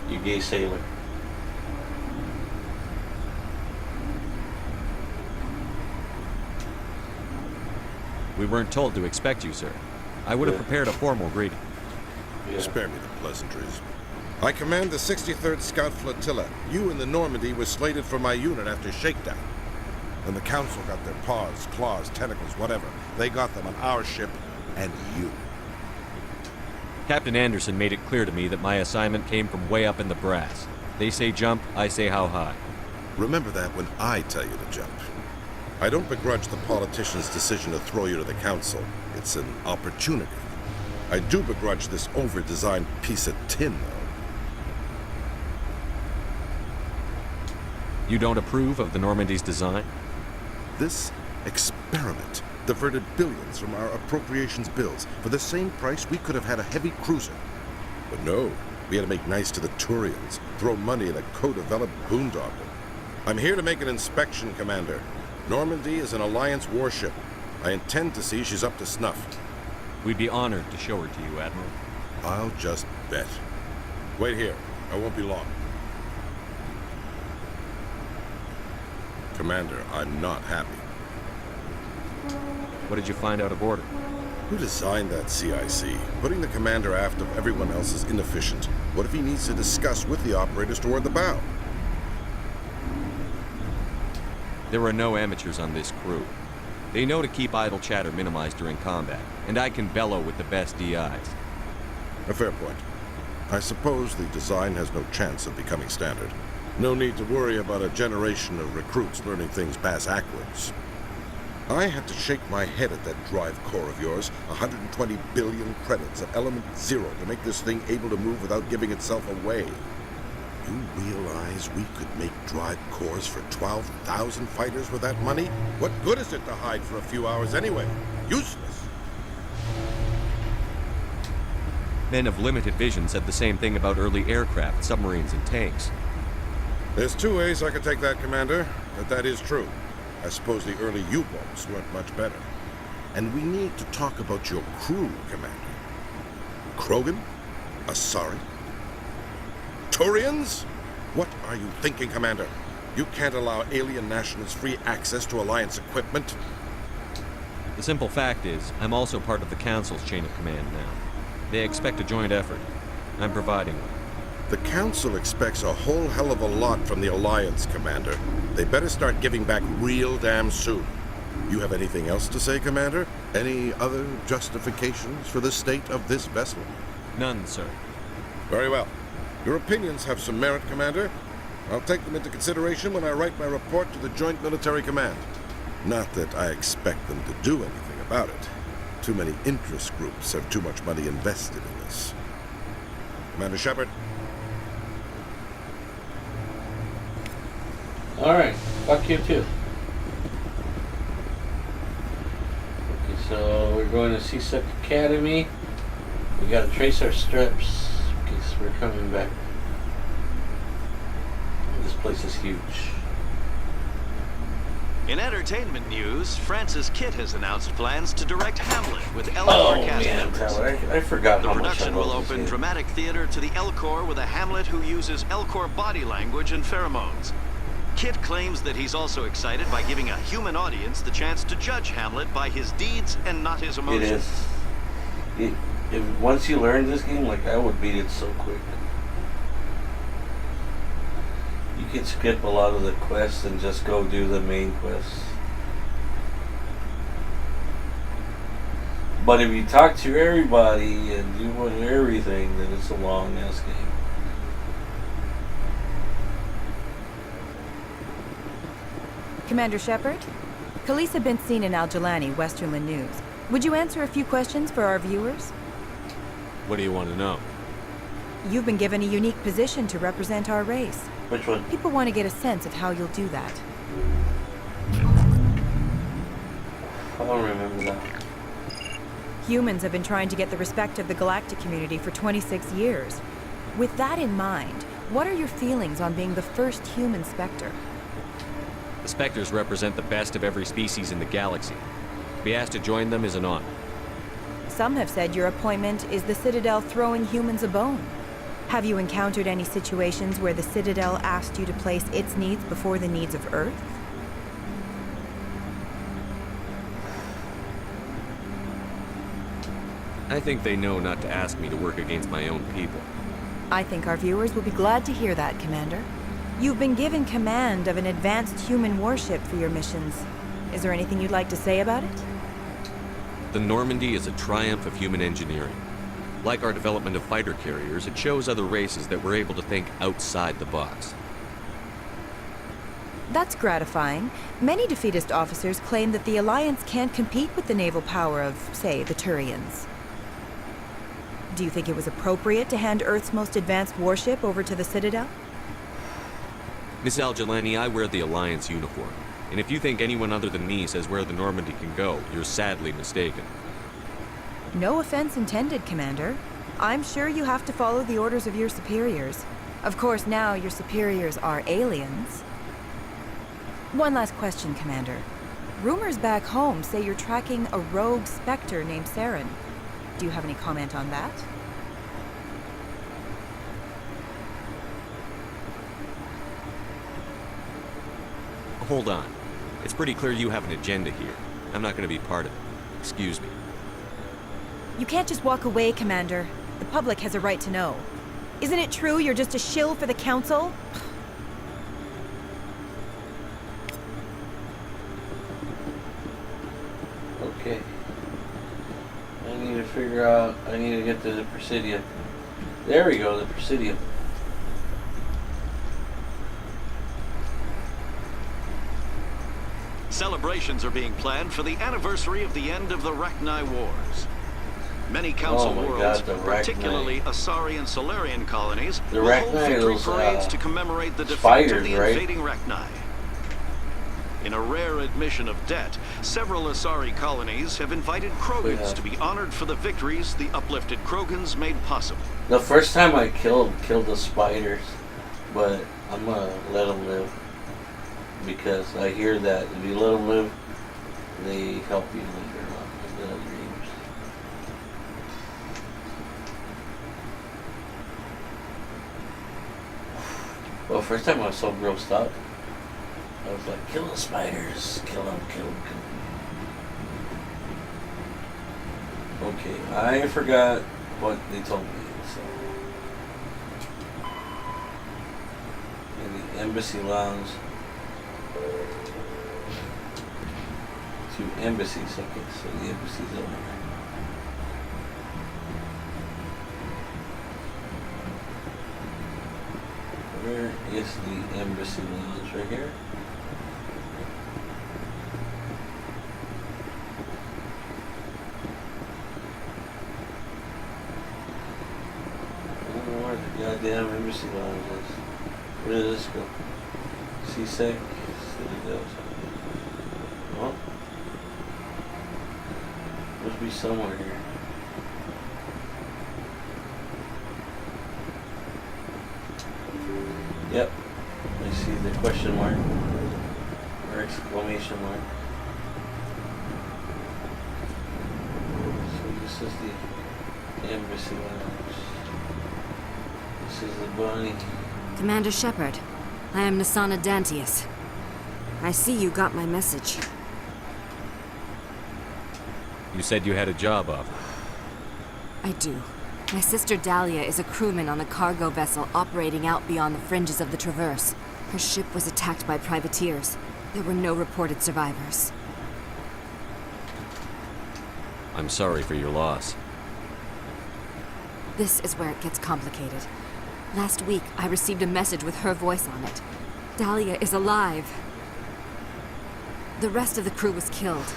you gay sailor. We weren't told to expect you, sir. I would have prepared a formal greeting. Spare me the pleasantries. I command the 63rd Scout Flotilla. You in the Normandy was slated for my unit after shakedown. When the Council got their paws, claws, tentacles, whatever, they got them on our ship and you. Captain Anderson made it clear to me that my assignment came from way up in the brass. They say jump, I say how high. Remember that when I tell you to jump. I don't begrudge the politician's decision to throw you to the Council. It's an opportunity. I do begrudge this over-designed piece of tin, though. You don't approve of the Normandy's design? This experiment diverted billions from our appropriations bills. For the same price, we could have had a heavy cruiser. But no, we had to make nice to the Turians, throw money in a co-developed boondoggle. I'm here to make an inspection, Commander. Normandy is an Alliance warship. I intend to see she's up to snuff. We'd be honored to show her to you, Admiral. I'll just bet. Wait here. I won't be long. Commander, I'm not happy. What did you find out of order? Who designed that CIC? Putting the commander aft of everyone else is inefficient. What if he needs to discuss with the operators toward the bow? There are no amateurs on this crew. They know to keep idle chatter minimized during combat, and I can bellow with the best DIs. A fair point. I suppose the design has no chance of becoming standard. No need to worry about a generation of recruits learning things bass-ackwards. I had to shake my head at that drive core of yours. 120 billion credits at element 0 to make this thing able to move without giving itself away. You realize we could make drive cores for 12,000 fighters with that money? What good is it to hide for a few hours anyway? Useless! Men of limited vision said the same thing about early aircraft, submarines, and tanks. There's two ways I could take that, Commander, but that is true. I suppose the early U-boats weren't much better. And we need to talk about your crew, Commander. Krogan? Asari? Turians? What are you thinking, Commander? You can't allow alien nationals free access to Alliance equipment. The simple fact is, I'm also part of the Council's chain of command now. They expect a joint effort. I'm providing one. The Council expects a whole hell of a lot from the Alliance, Commander. They better start giving back real damn soon. You have anything else to say, Commander? Any other justifications for the state of this vessel? None, sir. Very well. Your opinions have some merit, Commander. I'll take them into consideration when I write my report to the Joint Military Command. Not that I expect them to do anything about it. Too many interest groups have too much money invested in this. Commander Shepard. Alright, fuck you too. Okay, so we're going to CSEC Academy. We gotta trace our steps because we're coming back. This place is huge. In entertainment news, Francis Kitt has announced plans to direct Hamlet with Elcor cast members. Tyler, I forgot The how much I production love will this open game. dramatic theater to the Elcor with a Hamlet who uses Elcor body language and pheromones. Kitt claims that he's also excited by giving a human audience the chance to judge Hamlet by his deeds and not his emotions. It is. If once you learn this game, like I would beat it so quick. You can skip a lot of the quests and just go do the main quests. But if you talk to everybody and do everything, then it's a long ass game. Commander Shepard? Khaleesa bint seen in Al-Jalani, Westerland News. Would you answer a few questions for our viewers? What do you want to know? You've been given a unique position to represent our race. Which one? People want to get a sense of how you'll do that. I don't remember that. Humans have been trying to get the respect of the galactic community for 26 years. With that in mind, what are your feelings on being the first human Spectre? The Spectres represent the best of every species in the galaxy. To be asked to join them is an honor. Some have said your appointment is the Citadel throwing humans a bone. Have you encountered any situations where the Citadel asked you to place its needs before the needs of Earth? I think they know not to ask me to work against my own people. I think our viewers will be glad to hear that, Commander. You've been given command of an advanced human warship for your missions. Is there anything you'd like to say about it? The Normandy is a triumph of human engineering. Like our development of fighter carriers, it shows other races that we're able to think outside the box. That's gratifying. Many defeatist officers claim that the Alliance can't compete with the naval power of, say, the Turians. Do you think it was appropriate to hand Earth's most advanced warship over to the Citadel? Miss Al-Jalani, I wear the Alliance uniform. And if you think anyone other than me says where the Normandy can go, you're sadly mistaken. No offense intended, Commander. I'm sure you have to follow the orders of your superiors. Of course, now your superiors are aliens. One last question, Commander. Rumors back home say you're tracking a rogue Spectre named Saren. Do you have any comment on that? Hold on. It's pretty clear you have an agenda here. I'm not going to be part of it. Excuse me. You can't just walk away, Commander. The public has a right to know. Isn't it true you're just a shill for the Council? Okay. I need to figure out, I need to get to the Presidium. There we go, the Presidium. Celebrations are being planned for the anniversary of the end of the Rachni Wars. Many Council worlds, particularly Asari and Solarian colonies, will hold victory parades to commemorate the defeat of the invading Rachni. In a rare admission of debt, several Asari colonies have invited Krogans to be honored for the victories the uplifted Krogans made possible. The first time I killed the spiders, but I'm gonna let them live. Because I hear that if you let them live, they help you live your dreams. Well, first time I was so grossed out, I was like, kill the spiders, kill them, kill them, kill them. Okay, I forgot what they told me, so. In the Embassy Lounge. To embassies, okay, so the embassy's over there. Where is the embassy lounge? Right here? I don't know where the goddamn embassy lounge is. Where does this go? C-Sec? Citadel. Well, must be somewhere here. Question mark. Or exclamation mark. So this is the embassy lounge. This is the bunny. Commander Shepard, I am Nasana Dantius. I see you got my message. You said you had a job offer. I do. My sister Dahlia is a crewman on a cargo vessel operating out beyond the fringes of the Traverse. Her ship was attacked by privateers. There were no reported survivors. I'm sorry for your loss. This is where it gets complicated. Last week, I received a message with her voice on it. Dahlia is alive. The rest of the crew was killed,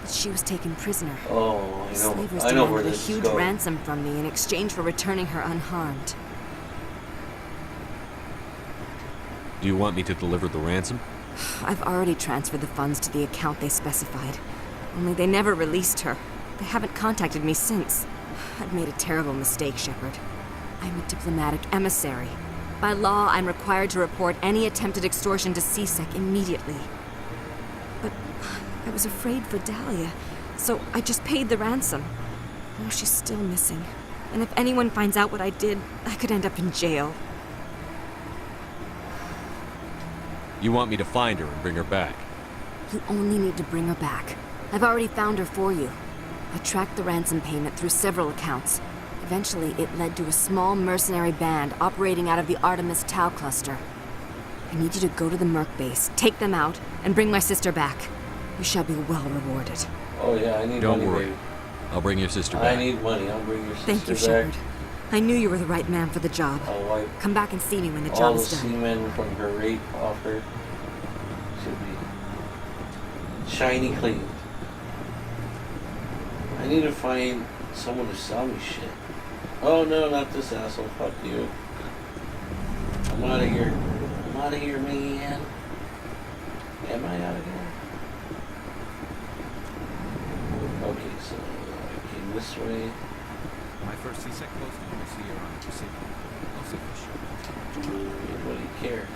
but she was taken prisoner. Oh, I know. Slavers I know where demanded a this is huge going. ransom from me in exchange for returning her unharmed. Do you want me to deliver the ransom? I've already transferred the funds to the account they specified. Only they never released her. They haven't contacted me since. I've made a terrible mistake, Shepard. I'm a diplomatic emissary. By law, I'm required to report any attempted extortion to CSEC immediately. But I was afraid for Dahlia, so I just paid the ransom. Now she's still missing. And if anyone finds out what I did, I could end up in jail. You want me to find her and bring her back? You only need to bring her back. I've already found her for you. I tracked the ransom payment through several accounts. Eventually, it led to a small mercenary band operating out of the Artemis Tau cluster. I need you to go to the Merc base, take them out, and bring my sister back. You shall be well rewarded. Oh yeah, I need Don't money, worry. baby. I'll bring your sister I back. need money. I'll bring your sister Thank you, back. Shepard. I knew you were the right man for the job. I'll wipe Come back and see me when the all job the is done. semen from her rape off her. Should be shiny clean. I need to find someone to sell me shit. Oh no, not this asshole. Fuck you. I'm out of here. I'm out of here, man. Am I out of here? Okay, so I came this way. My first CSEC posting was here on the Pacific. I'll say for sure. Nobody cares.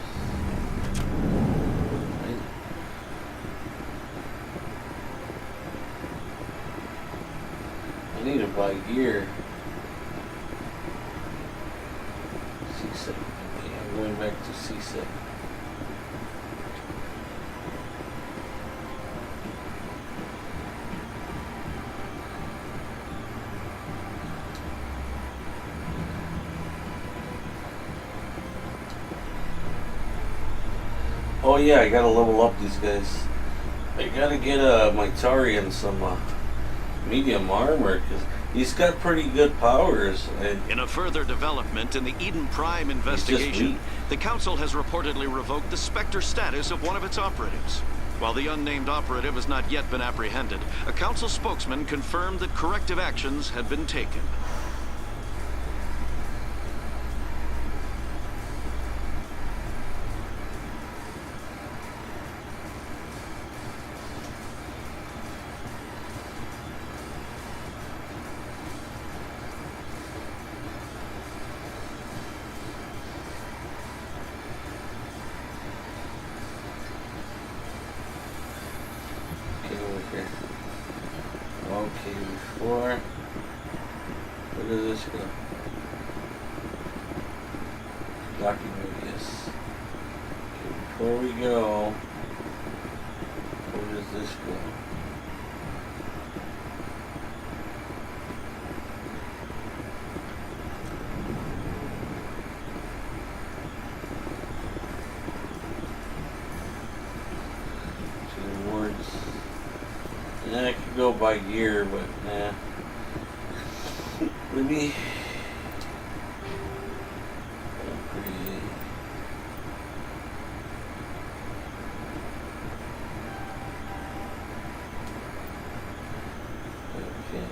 I need to buy gear. CSEC. Okay, I'm going back to CSEC. Oh yeah, I gotta level up these guys. I gotta get my Tarian some medium armor, because he's got pretty good powers. In a further development in the Eden Prime investigation, the Council has reportedly revoked the Spectre status of one of its operatives. While the unnamed operative has not yet been apprehended, a Council spokesman confirmed that corrective actions had been taken. Okay, before, where does this go? Docking radius. Okay, before we go, where does this go? To the wards. Yeah, I could go by gear, but nah. Let me upgrade. Okay.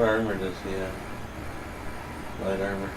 What armor does he have? Light armor.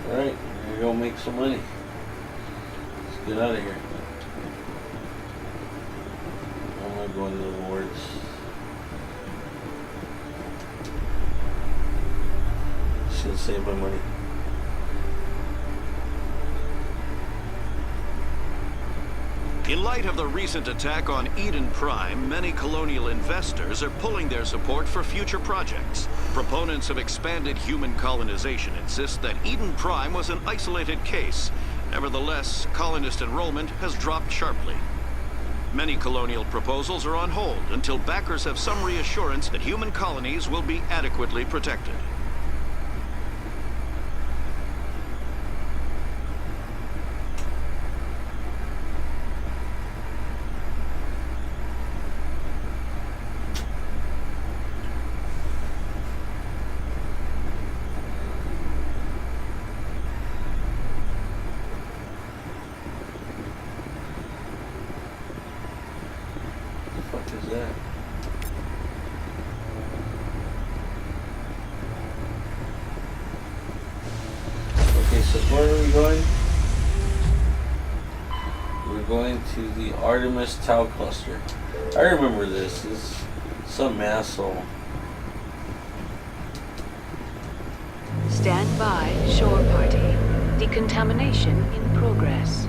Alright, we're gonna go make some money. Let's get out of here. I'm gonna go into the wards. Should save my money. In light of the recent attack on Eden Prime, many colonial investors are pulling their support for future projects. Proponents of expanded human colonization insist that Eden Prime was an isolated case. Nevertheless, colonist enrollment has dropped sharply. Many colonial proposals are on hold until backers have some reassurance that human colonies will be adequately protected. To the Artemis Tau Cluster. I remember this. This is some asshole. Stand by, shore party. Decontamination in progress.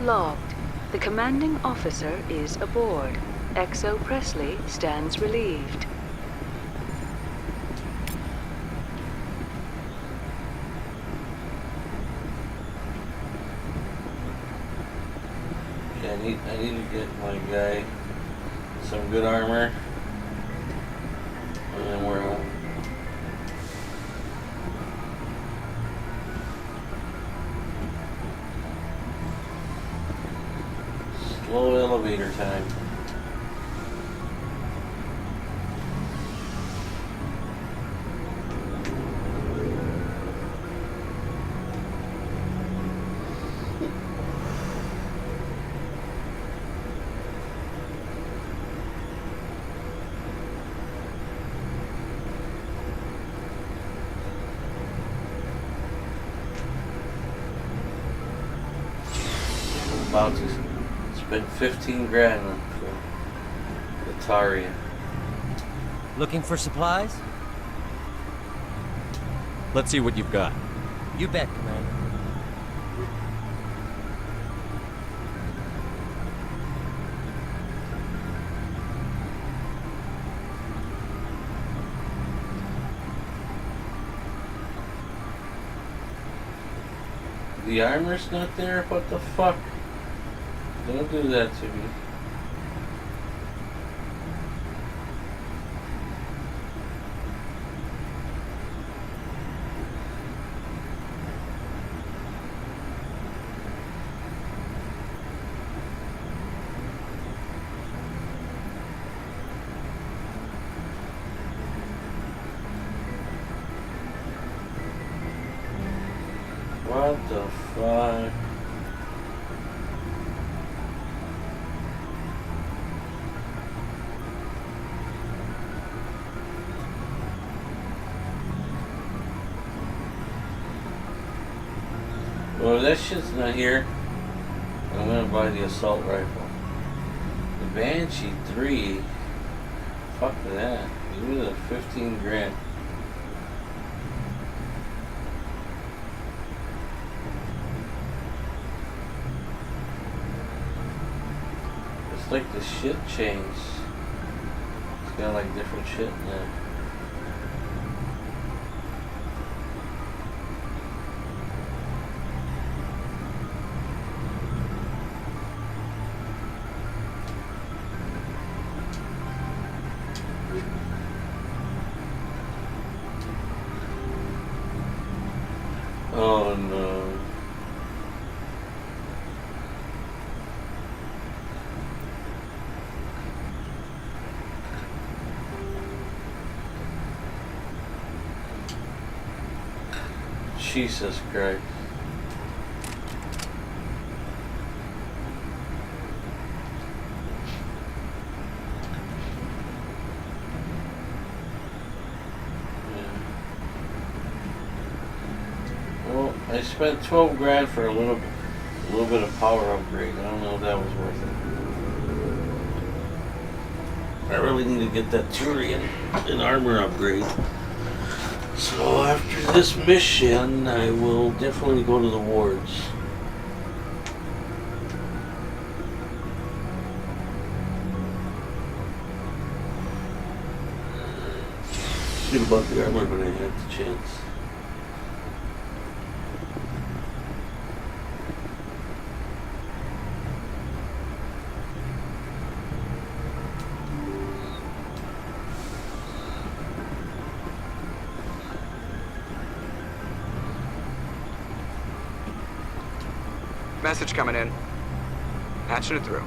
Logged. The commanding officer is aboard. XO Presley stands relieved. Yeah, I need to get my guy some good armor. And then we're on. Slow elevator time. About to spend 15 grand on for Ataria. Looking for supplies? Let's see what you've got. You bet, Commander. The armor's not there? What the fuck? Don't do that to me. What the fuck? So if that shit's not here, I'm gonna buy the assault rifle. The Banshee 3. Fuck that. Give me the 15 grand. It's like the shit changed. It's got like different shit in there. Oh no. Jesus Christ. Well, I spent 12 grand for a little bit of power upgrade. I don't know if that was worth it. I really need to get that Turian and armor upgrade. So after this mission, I will definitely go to the wards. Get about the armor when I have the chance. Message coming in. Patching it through.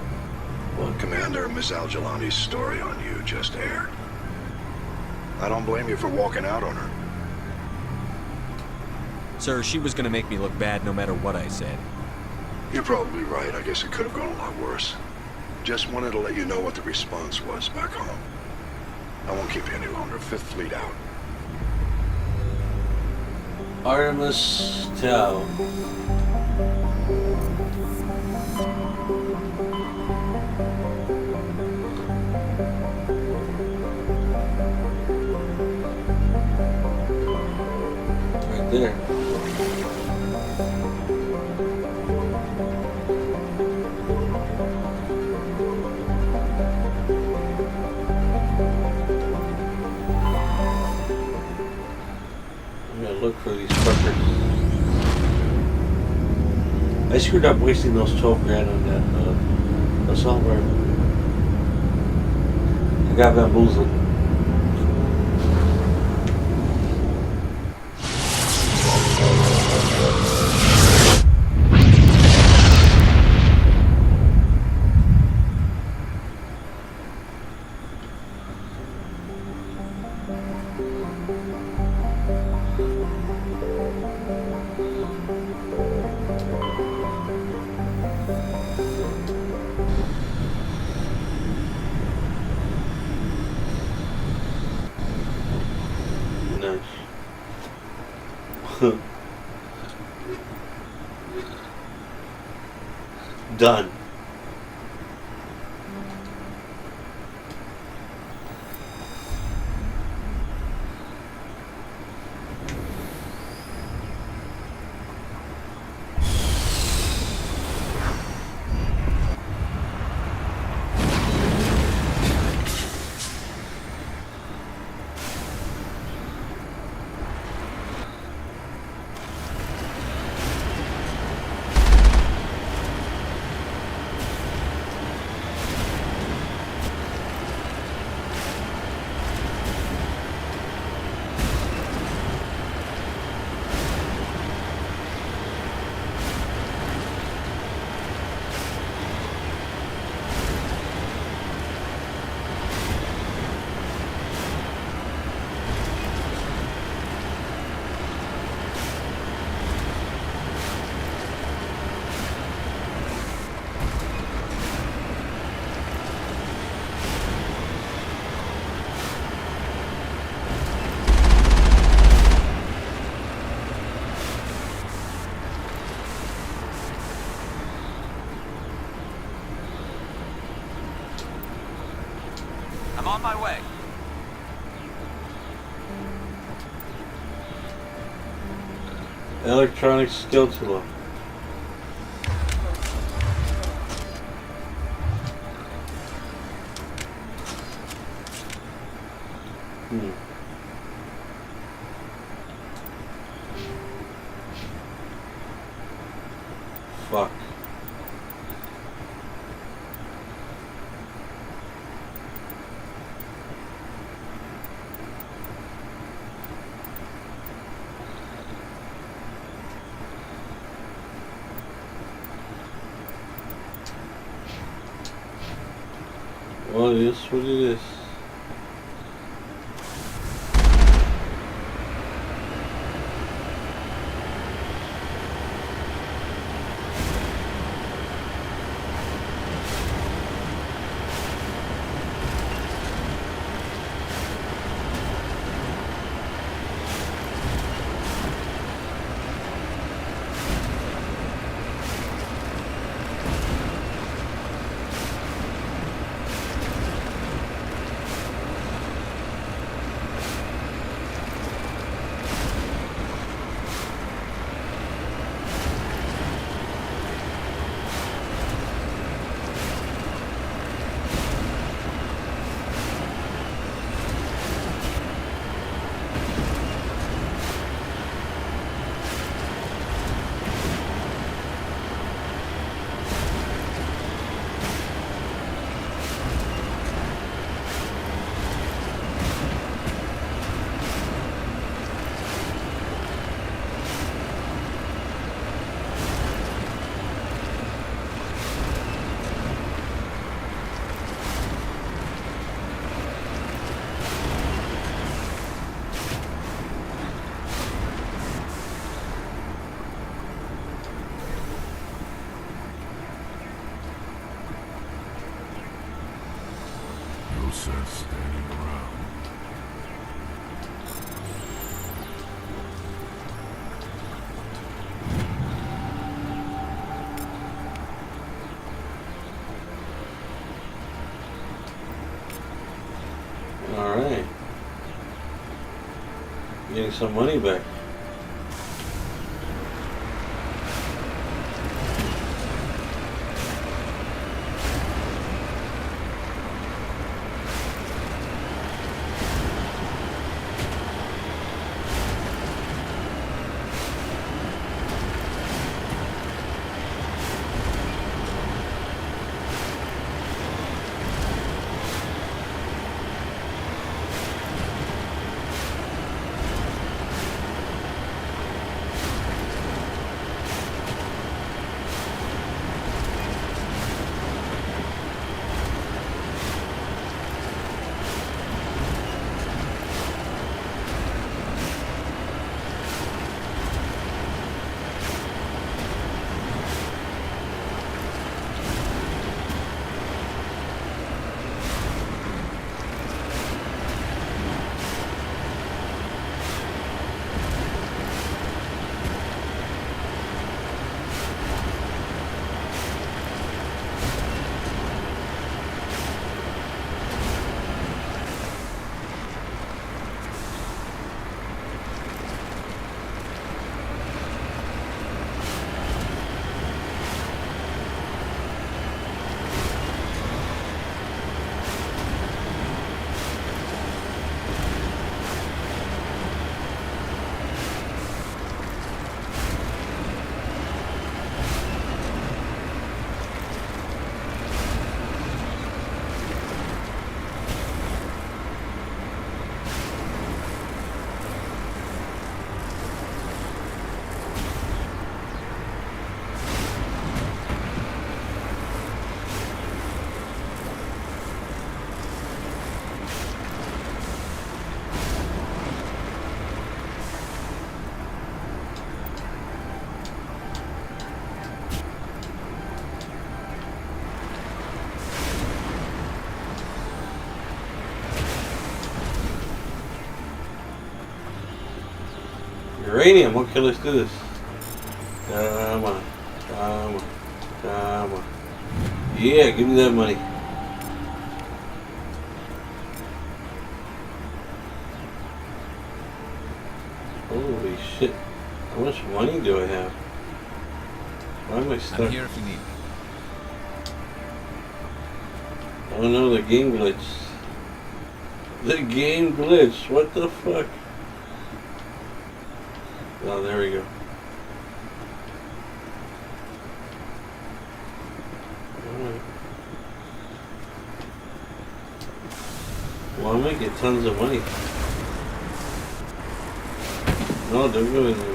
Well, Commander, Miss Al-Jalani's story on you just aired. I don't blame you for walking out on her. Sir, she was gonna make me look bad no matter what I said. You're probably right. I guess it could have gone a lot worse. Just wanted to let you know what the response was back home. I won't keep you any longer. Fifth Fleet out. Artemis Tau. Right there. I'm gonna look for these fuckers. I screwed up wasting those 12 grand on that assault rifle. I got bamboozled. Done. Electronic Skeleton. Fuck. What is what it is? Sense standing around. All right. Getting some money back. Uranium, okay, let's do this. Come on, come on, come on. Yeah, give me that money. Holy shit. How much money do I have? Why am I stuck? I'm here if you need me. Oh no, the game glitched. The game glitched. What the fuck? Oh, there we go. Alright. Well, I'm gonna get tons of money. No, don't go in there.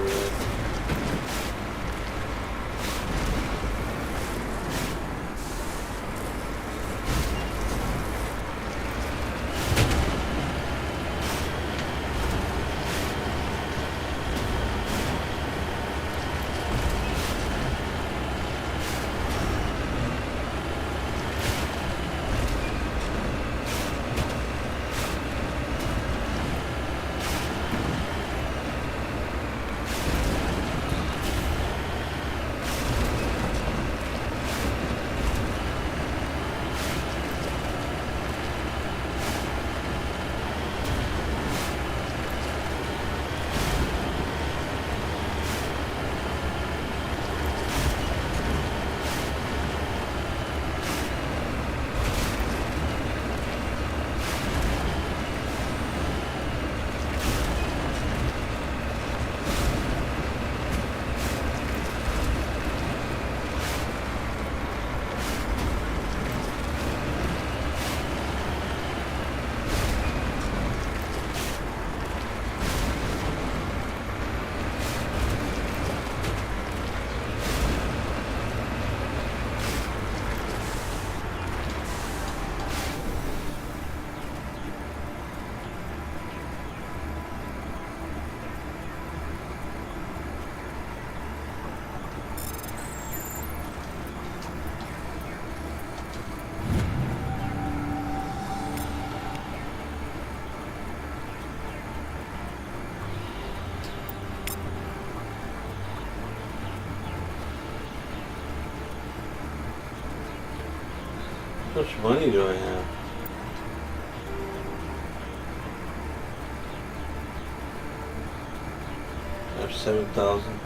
How much money do I have? I have 7,000.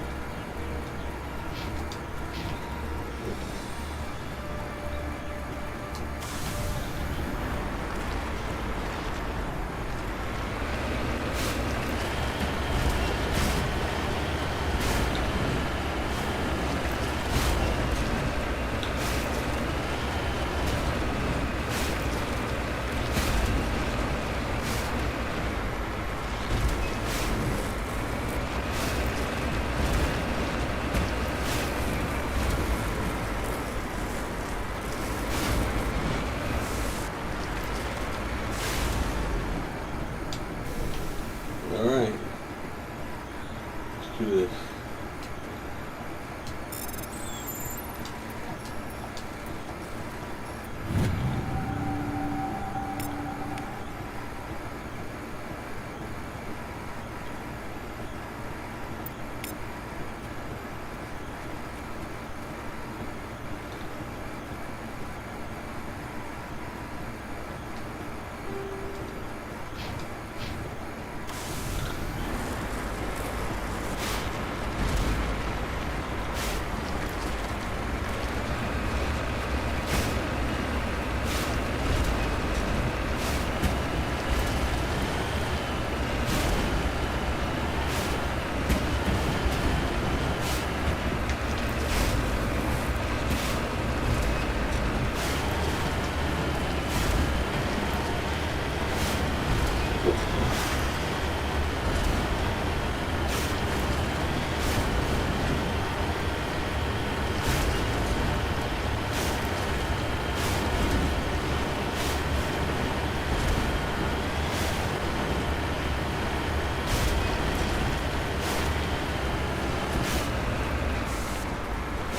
Alright. Let's do this.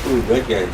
Ooh, that guy.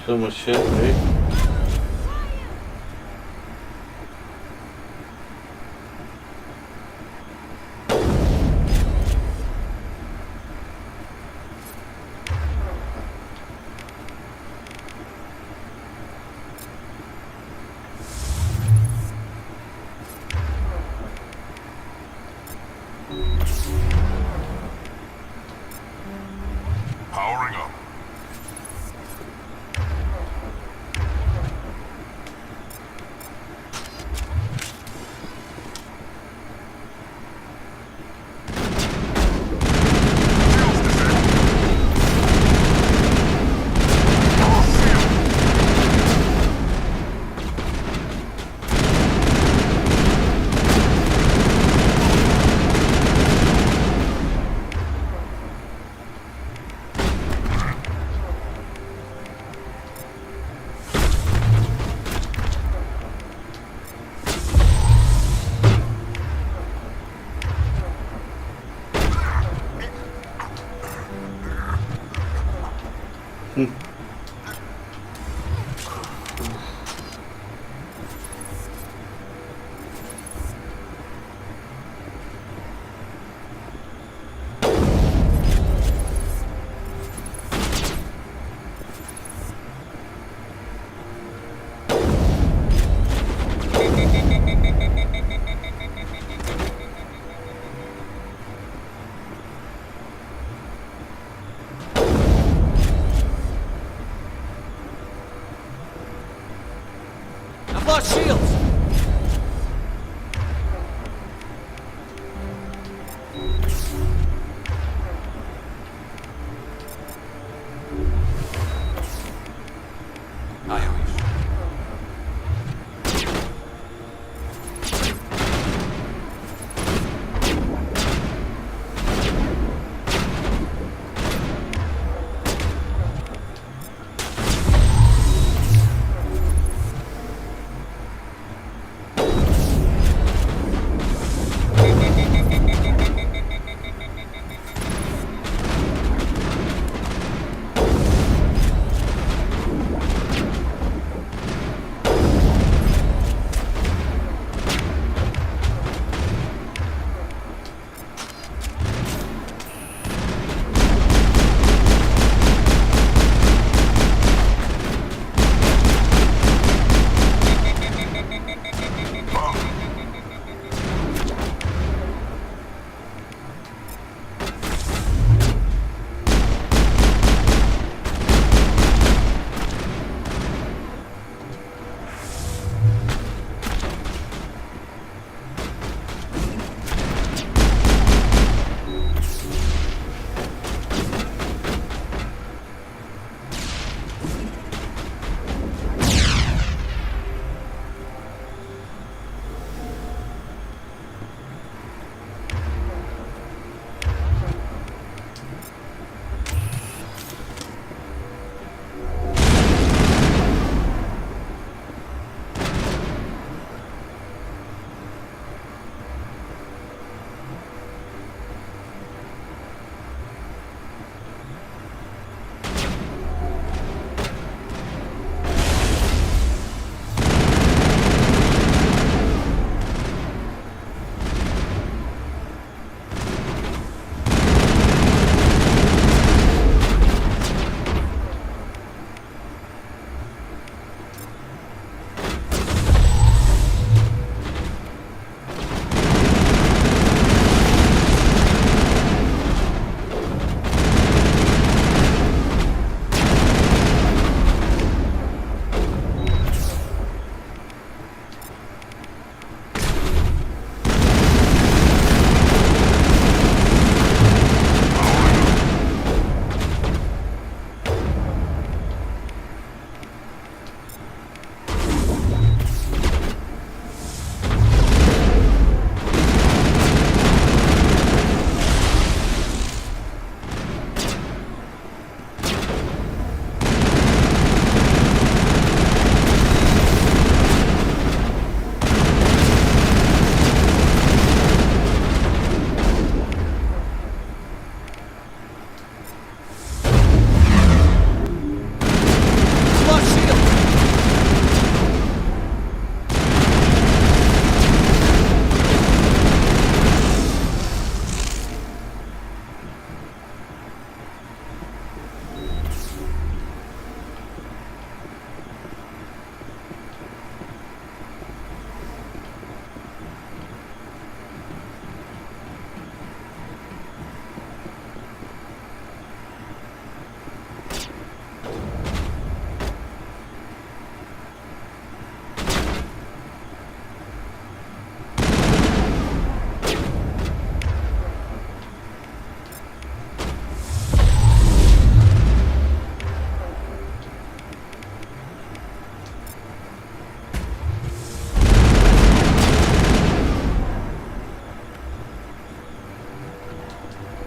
So much shit, right? Powering up.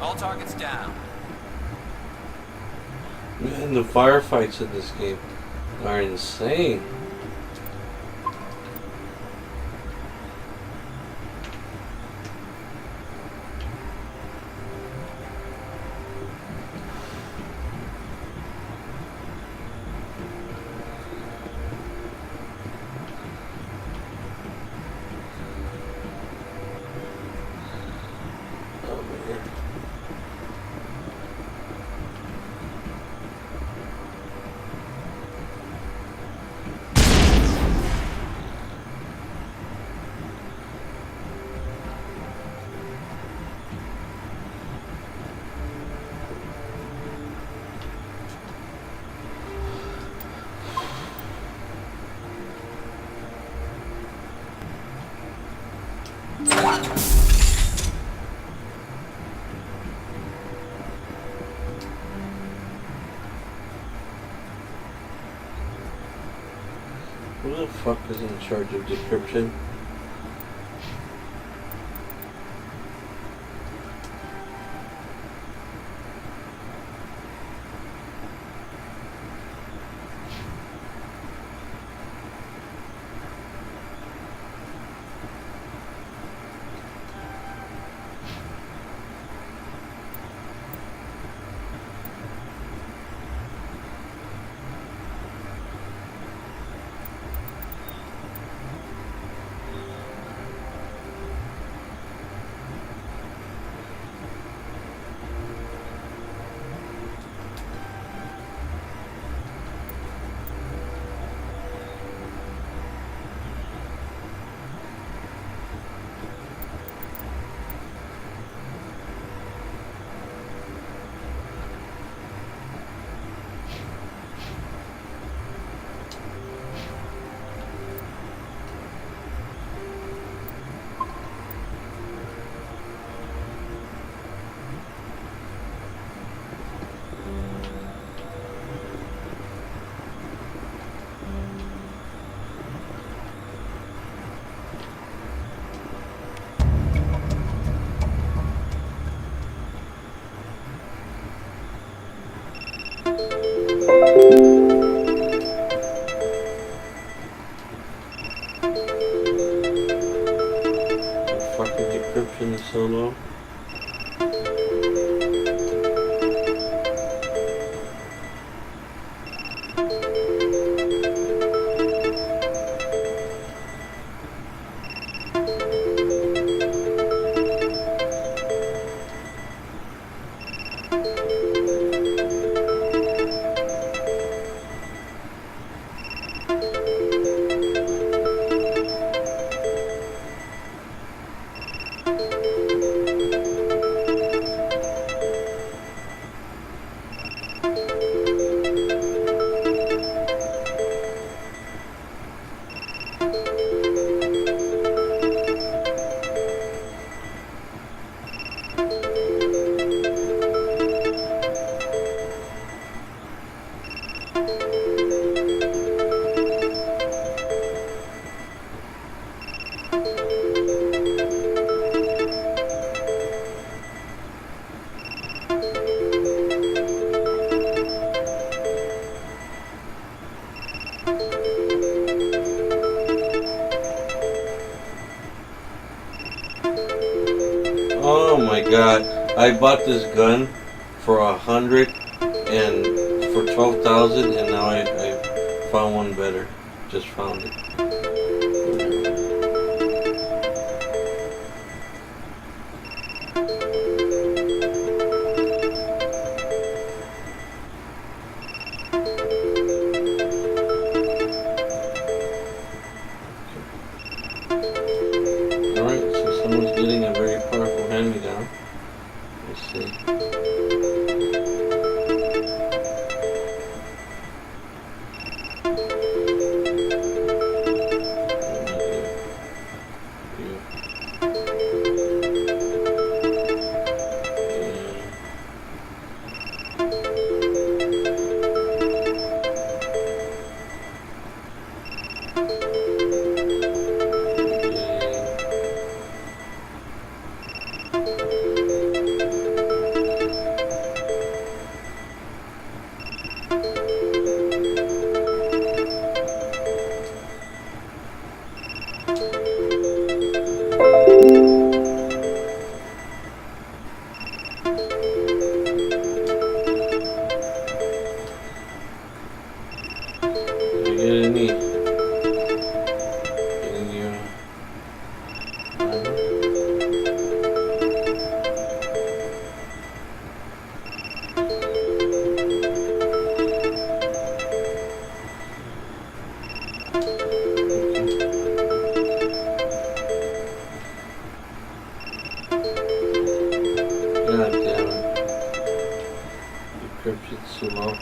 All targets down. Man, the firefights in this game are insane. Who the fuck is in charge of decryption? Fucking decryption is so low. Oh my god, I bought this gun for 100 and for 12,000 and now I found one better. Just found it. Alright, so someone's getting a very powerful hand-me-down. Let's see. God damn it. Encryption slow.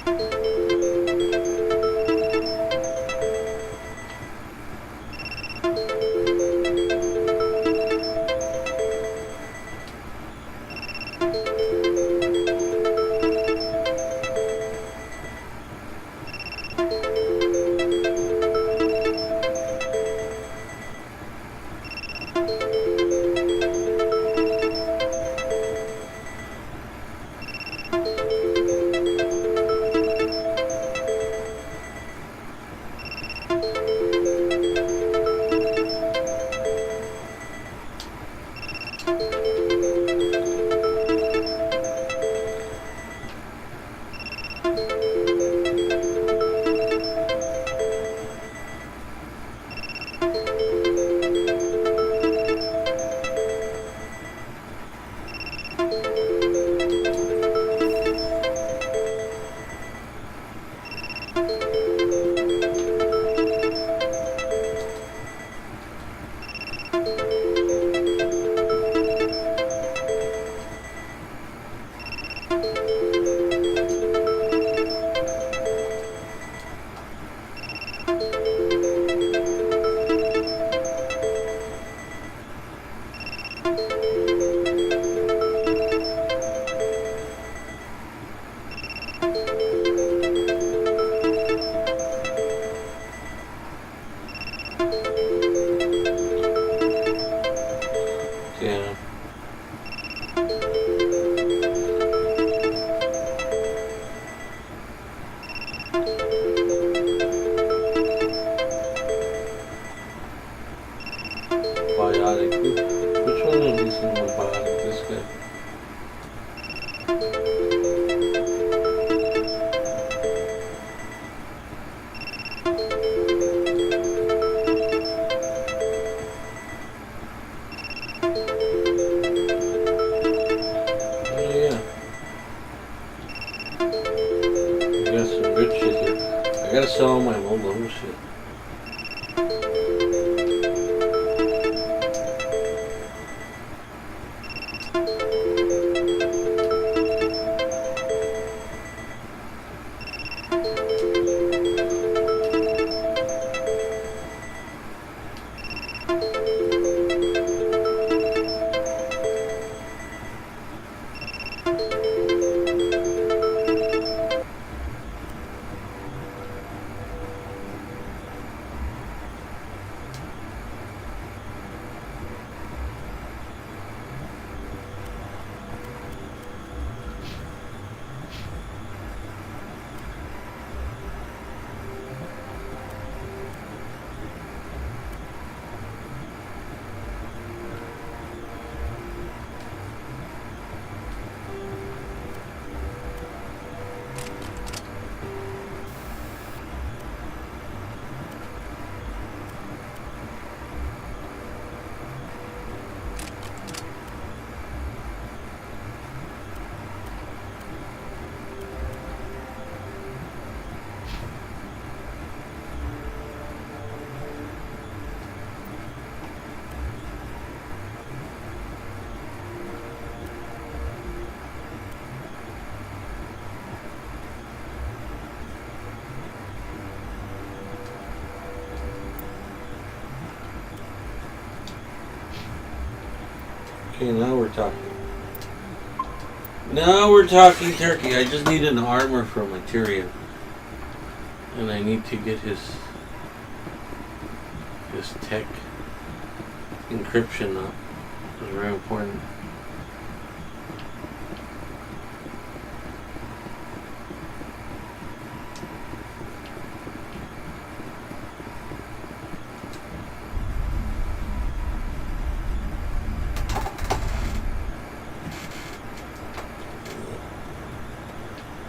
Which one of these is more biotic? This guy. Oh yeah. I got some good shit here. I gotta sell all my low shit. Okay, now we're talking. Now we're talking turkey. I just need an armor for my Tyrion. And I need to get his tech encryption up. It's very important.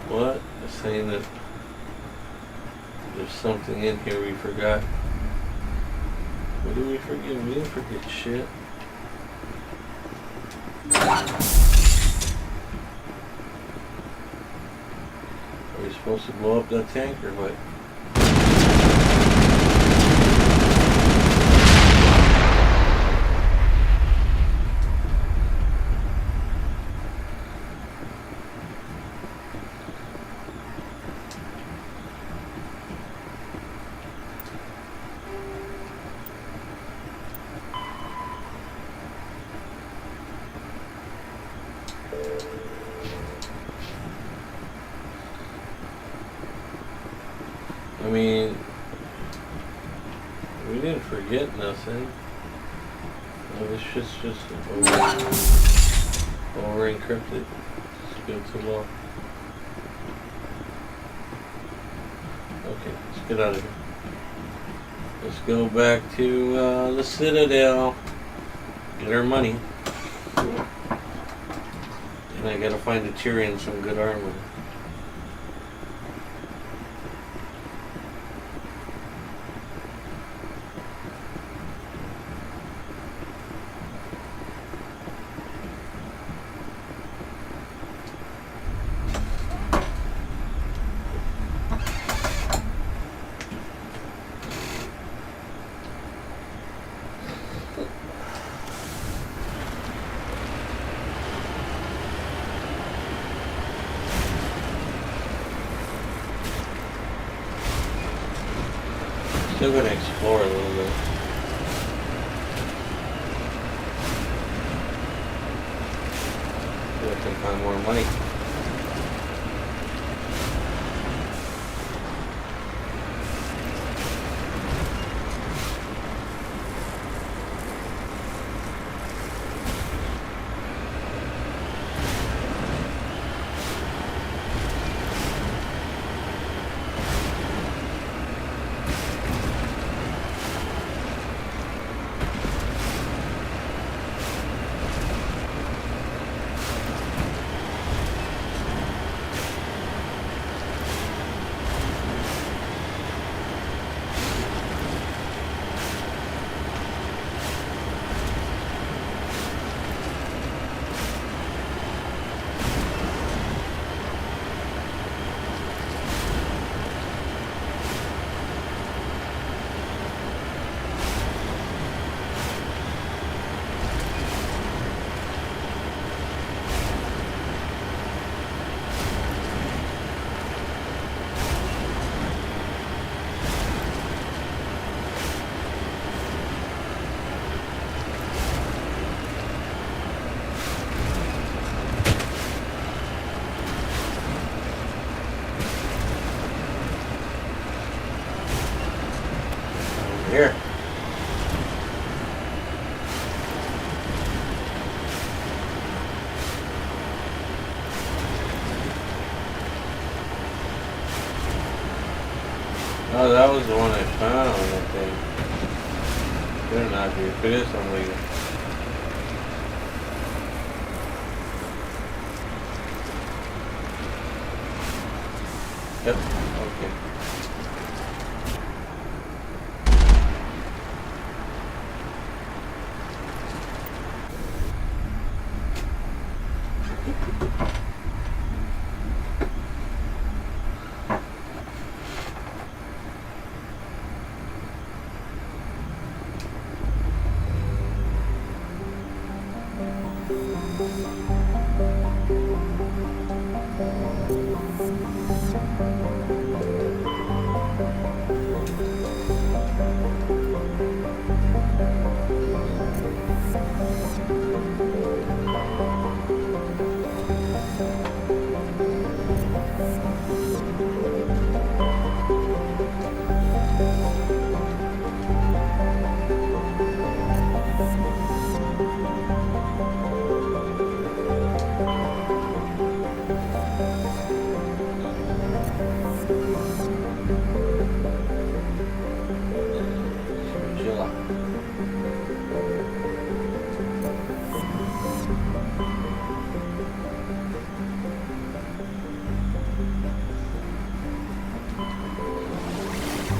What? It's saying that there's something in here we forgot. What did we forget? We didn't forget shit. Are we supposed to blow up that tank or what? I mean, we didn't forget nothing. This shit's just over encrypted. Let's go to law. Okay, let's get out of here. Let's go back to the Citadel. Get our money. And I gotta find the Tyrion some good armor. Still gonna explore a little bit. See if I can find more money. Here. Oh, that was the one I found, I think. Better not be. If it is, I'm leaving. Yep, okay.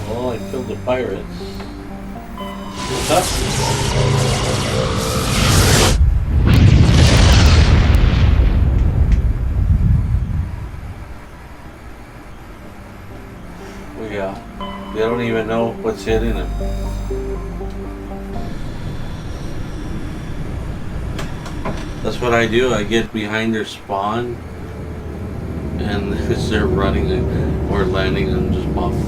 Well, I killed the pirates. Yeah, they don't even know what's hitting them. That's what I do. I get behind their spawn, and as they're running or landing, and just pop them.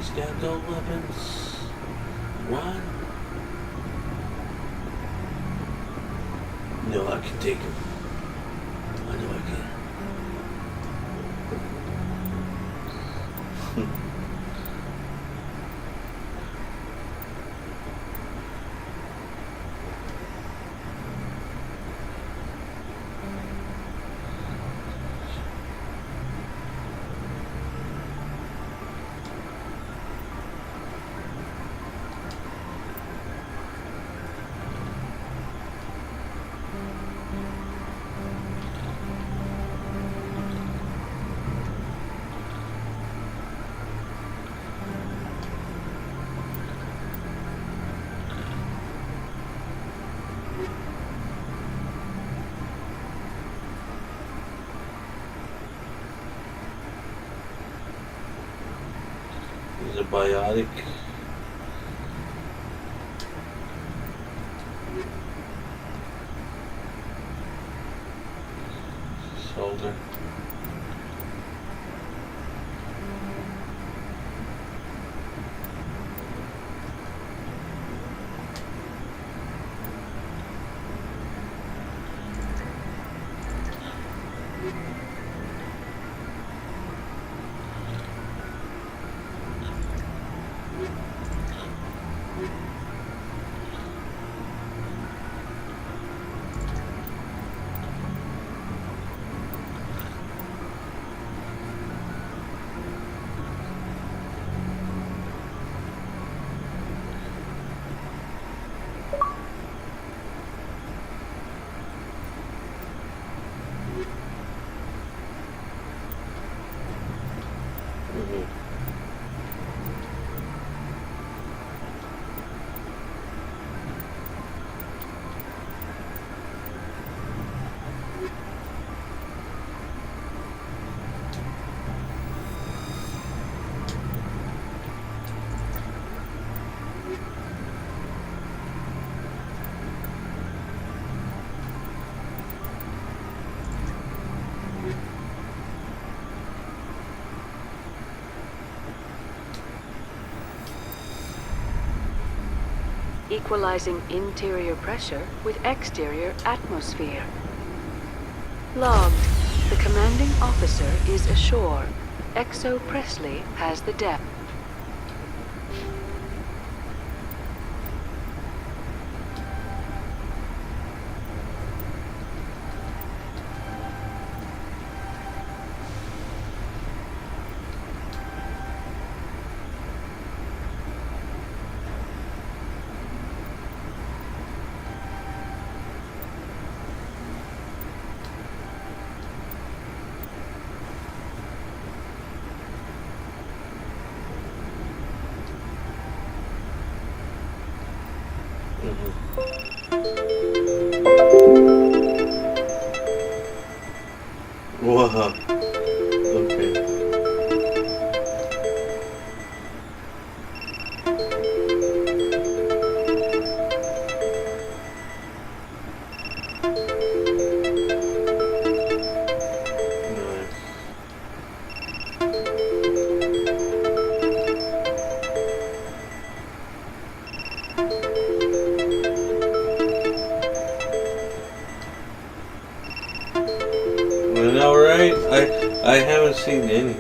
He's got gold weapons. Run. No, I can take him. I know I can. He's a biotic. Soldier. Equalizing interior pressure with exterior atmosphere. Logged. The commanding officer is ashore. Exo Presley has the depth. Whoa. Okay. I know, right? I haven't seen any.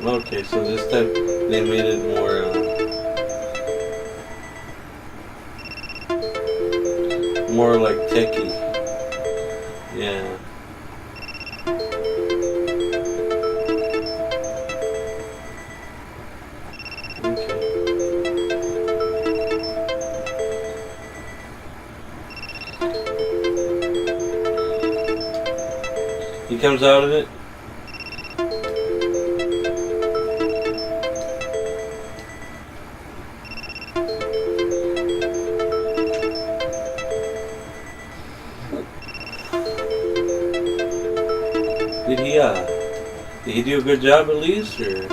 Okay, so this time they made it more like techie. Yeah. Okay. He comes out of it. Did he do a good job at least, or?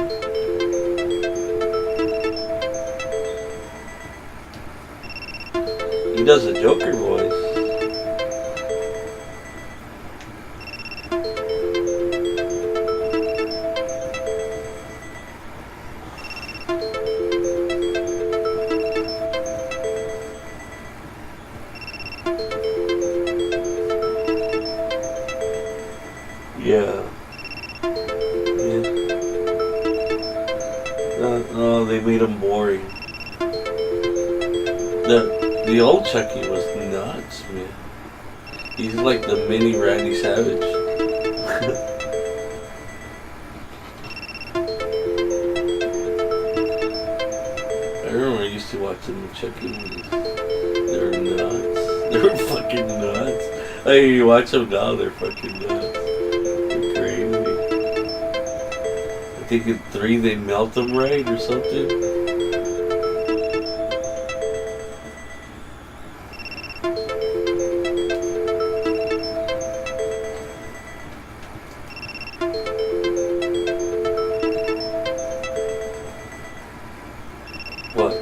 He does the Joker voice. Yeah. Oh, they made him boring. The old Chucky was nuts, man. He's like the mini Randy Savage. I remember I used to watch them Chucky movies. They were nuts. They were fucking nuts. Like, you watch them now, they're fucking nuts. They're crazy. I think in 3 they melt them right or something. What?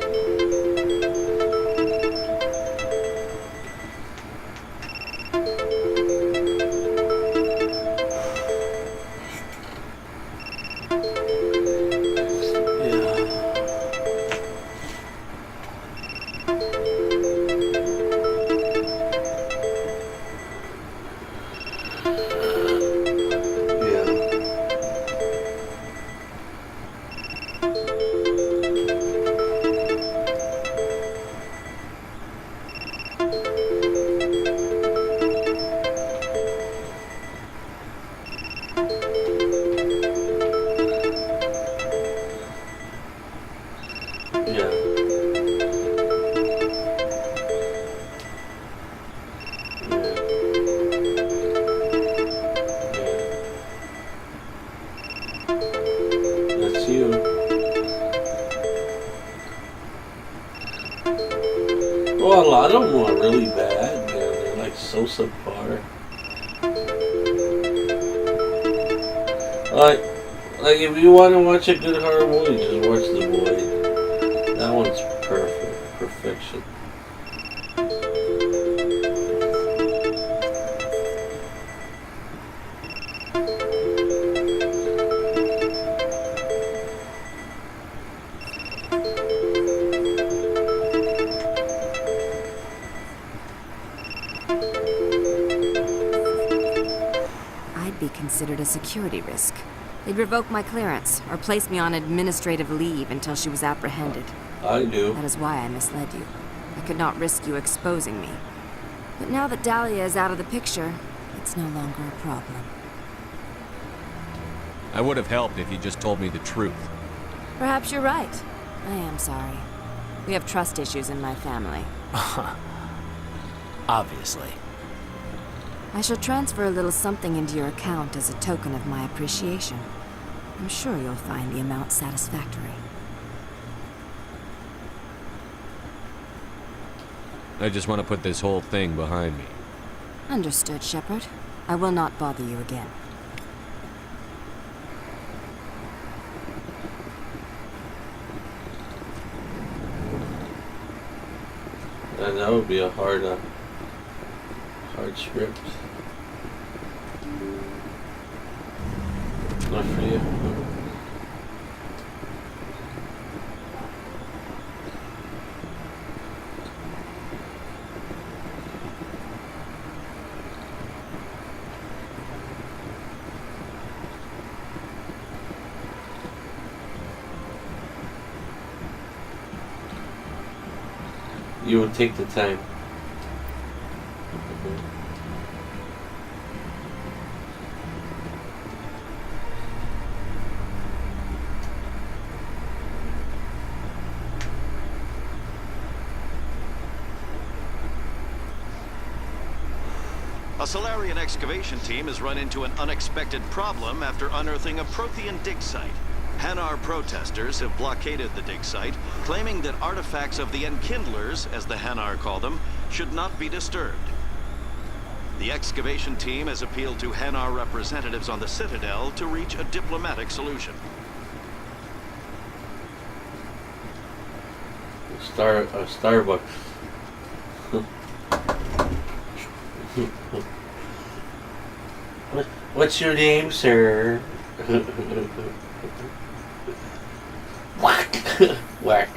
That's you. Well, a lot of them are really bad, man. They're like so subpar. Like if you want to watch a good horror movie, just watch The Void. That one's perfection. Be considered a security risk. They'd revoke my clearance or place me on administrative leave until she was apprehended. I do. That is why I misled you. I could not risk you exposing me. But now that Dahlia is out of the picture, it's no longer a problem. I would have helped if you just told me the truth. Perhaps you're right. I am sorry. We have trust issues in my family. Obviously. I shall transfer a little something into your account as a token of my appreciation. I'm sure you'll find the amount satisfactory. I just want to put this whole thing behind me. Understood, Shepard. I will not bother you again. That would be a hard script. Not for you. You would take the time. A Solarian excavation team has run into an unexpected problem after unearthing a Prothean dig site. Hanar protesters have blockaded the dig site, claiming that artifacts of the Enkindlers, as the Hanar call them, should not be disturbed. The excavation team has appealed to Hanar representatives on the Citadel to reach a diplomatic solution. Starbucks. What's your name, sir? Whack! Whack.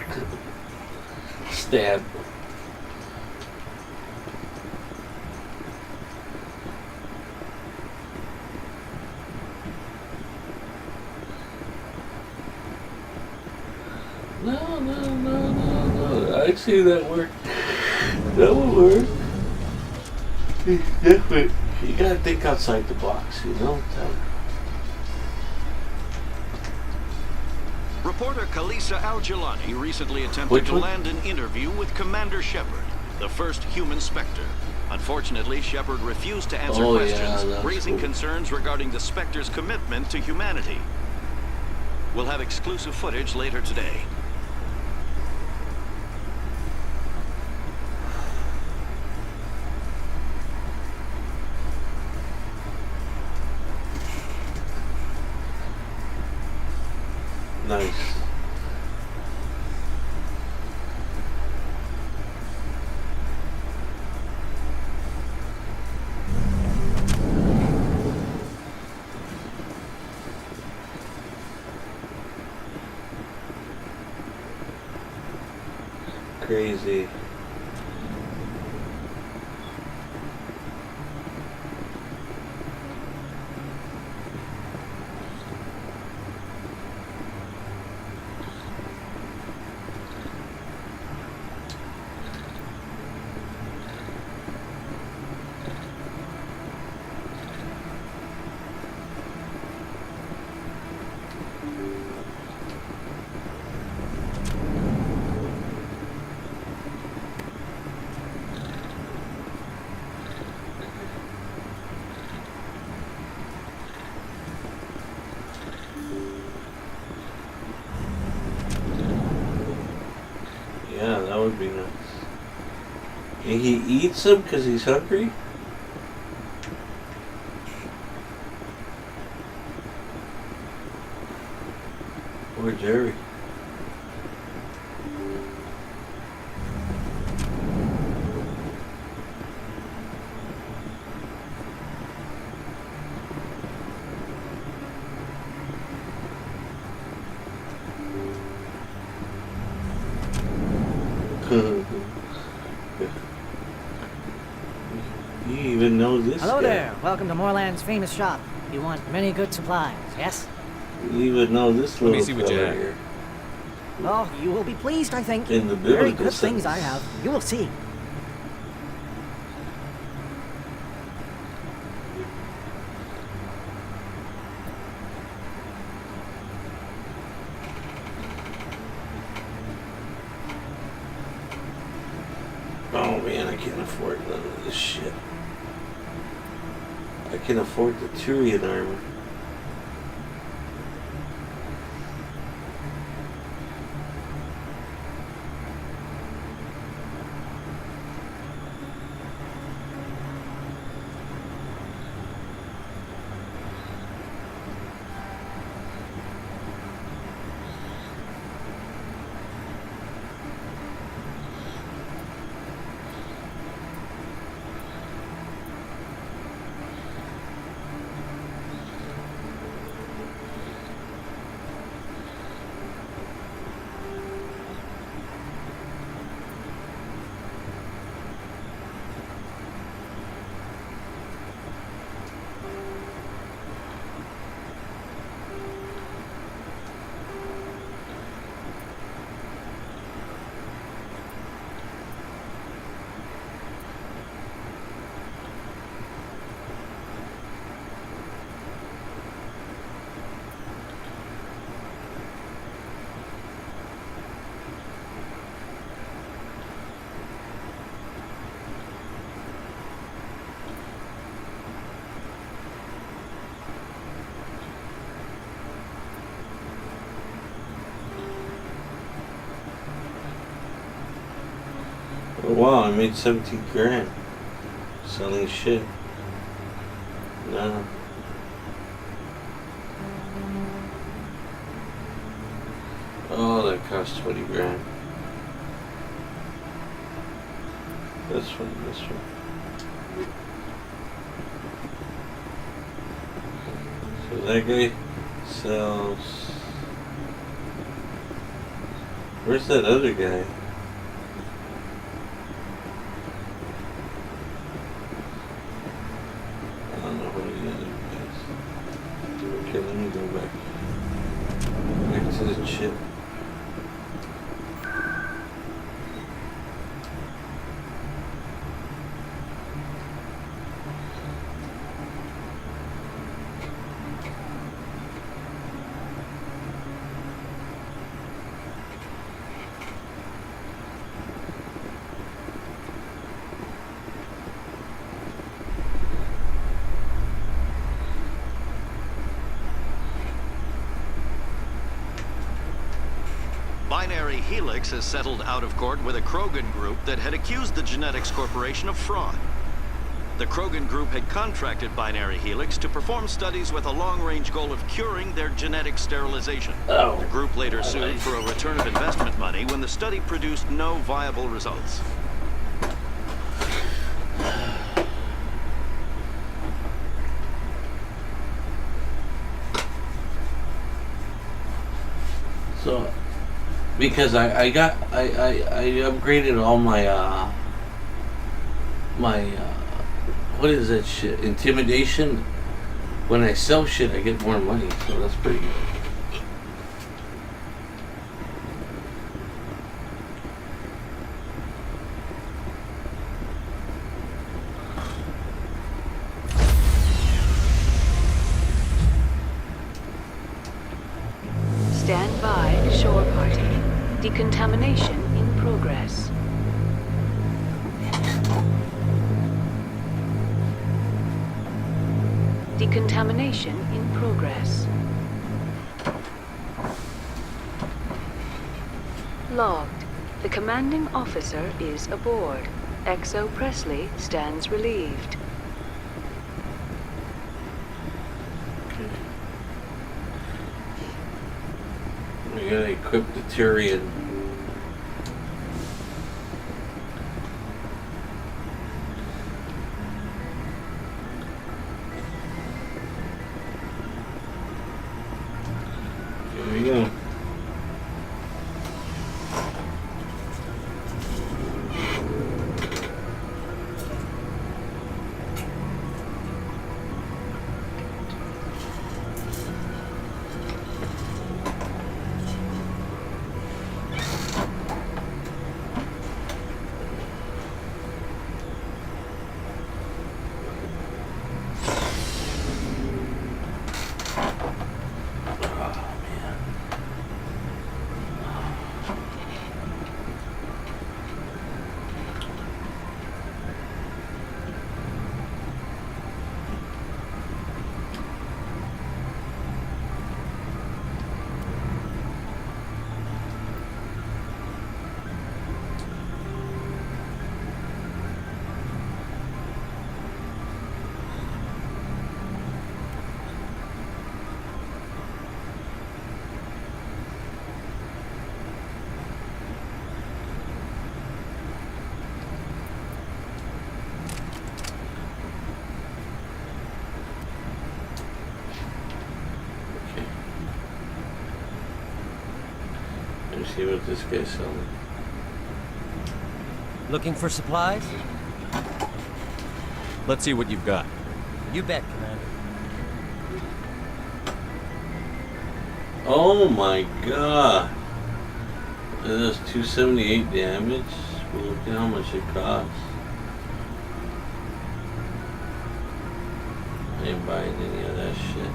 Stab. No. I see that work. That will work. Definitely. You gotta think outside the box, you know? Reporter Kalisa Al-Jalani recently attempted to land an interview with Commander Shepard, the first human Spectre. Unfortunately, Shepard refused to answer questions, raising concerns regarding the Spectre's commitment to humanity. We'll have exclusive footage later today. Nice. Crazy. Yeah, that would be nice. And he eats them because he's hungry? Poor Jerry. You even know this Hello guy. there. Welcome to Moorland's famous shop. You want many good supplies, yes? You even know this Let me little see what you fella have. here. Oh, you will be pleased, I think. In the Very biblical good things I sense. have. You will see. Oh man, I can't afford none of this shit. I can afford the Turian armor. Oh, wow, I made 17 grand selling shit. No. Oh, that cost 20 grand. This one. So that guy sells. Where's that other guy? I don't know who the other guy is. Okay, let me go back to the chip. Binary Helix has settled out of court with a Krogan group that had accused the Genetics Corporation of fraud. The Krogan group had contracted Binary Helix to perform studies with a long-range goal of curing their genetic sterilization. The group later sued for a return of investment money when the study produced no viable results. So, because I upgraded all my what is that shit? Intimidation. When I sell shit, I get more money, so that's pretty good. Stand by, shore party. Decontamination in progress. Decontamination in progress. Logged. The commanding officer is aboard. XO Presley stands relieved. We gotta equip the Tyrian. Here we go. See what this guy's selling. Looking for supplies? Let's see what you've got. You bet, Commander. Oh my god. It does 278 damage. Well, look at how much it costs. I ain't buying any of that shit.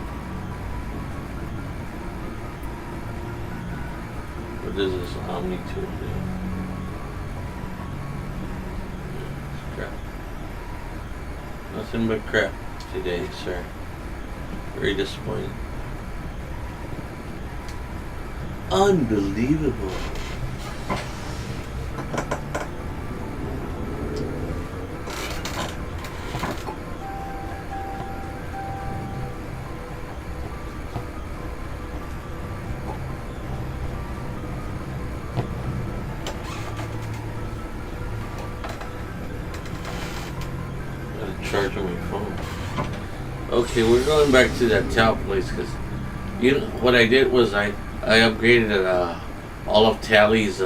What does this Omni tool do? It's crap. Nothing but crap today, sir. Very disappointing. Unbelievable. charging my phone. Okay, we're going back to that Tao place because you know what I did was I upgraded all of Tally's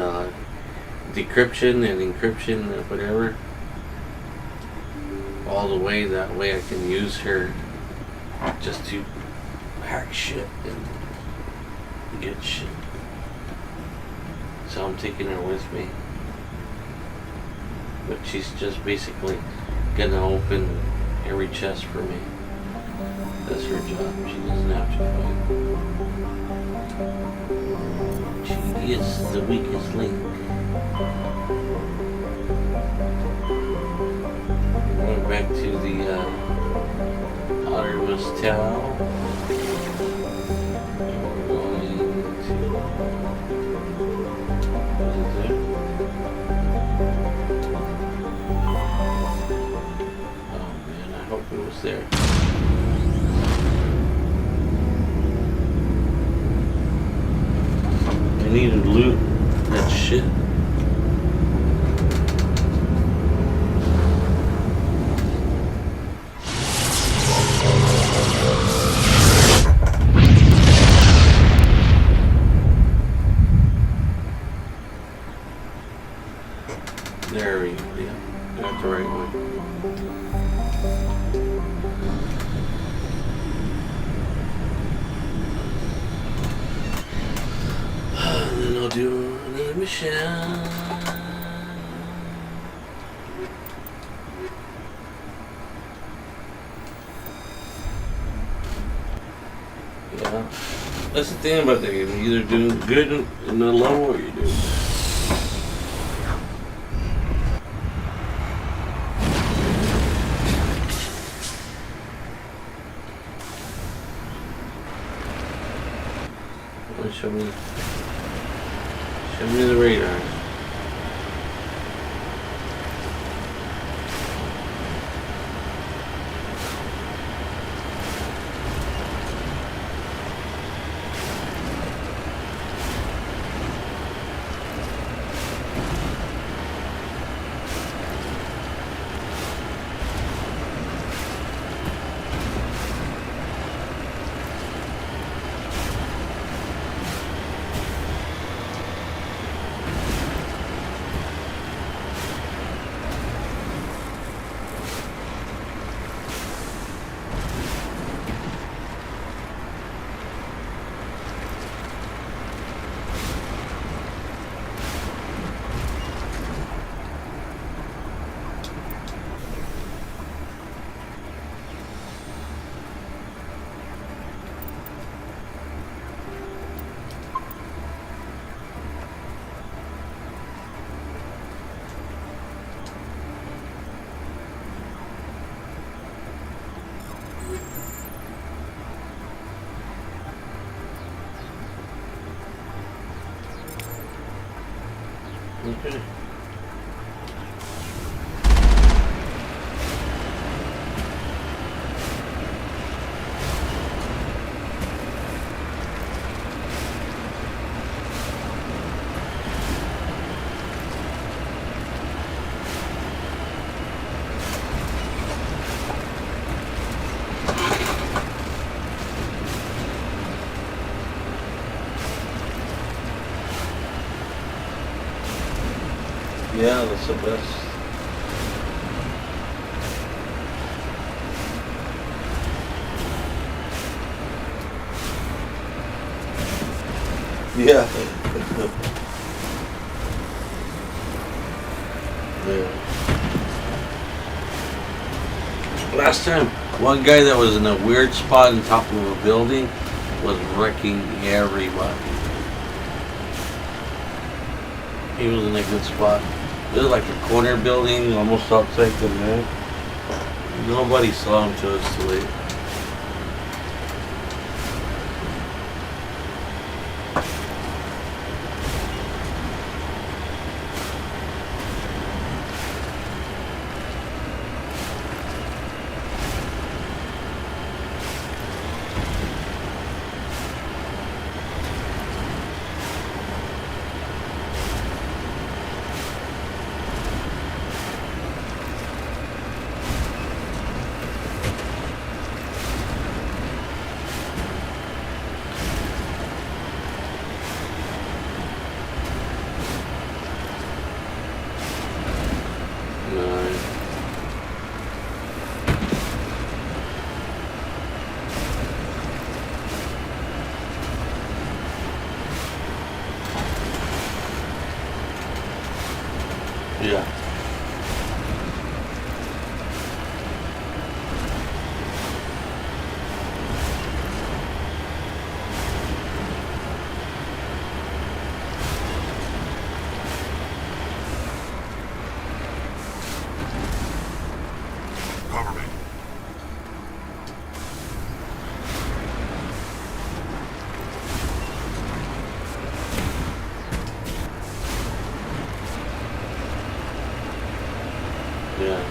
decryption and encryption and whatever all the way. That way I can use her just to hack shit and get shit. So I'm taking her with me. But she's just basically gonna open every chest for me. That's her job. She doesn't have to fight. She is the weakest link. Going back to the Ottermost Tower. We're going to... What is it there? Oh man, I hope it was there. I need to loot that shit. There we go, yeah. Got the right one. And then I'll do another mission. Yeah. That's the thing about the game. You're either doing good in the level or you're doing bad. Show me the radar. Okay. Yeah, that's the best. Yeah. Yeah. Last time, one guy that was in a weird spot on top of a building was wrecking everybody. He was in a good spot. It was like a corner building, almost outside the map. Nobody saw him till it's too late. Yeah. Cover me. Yeah.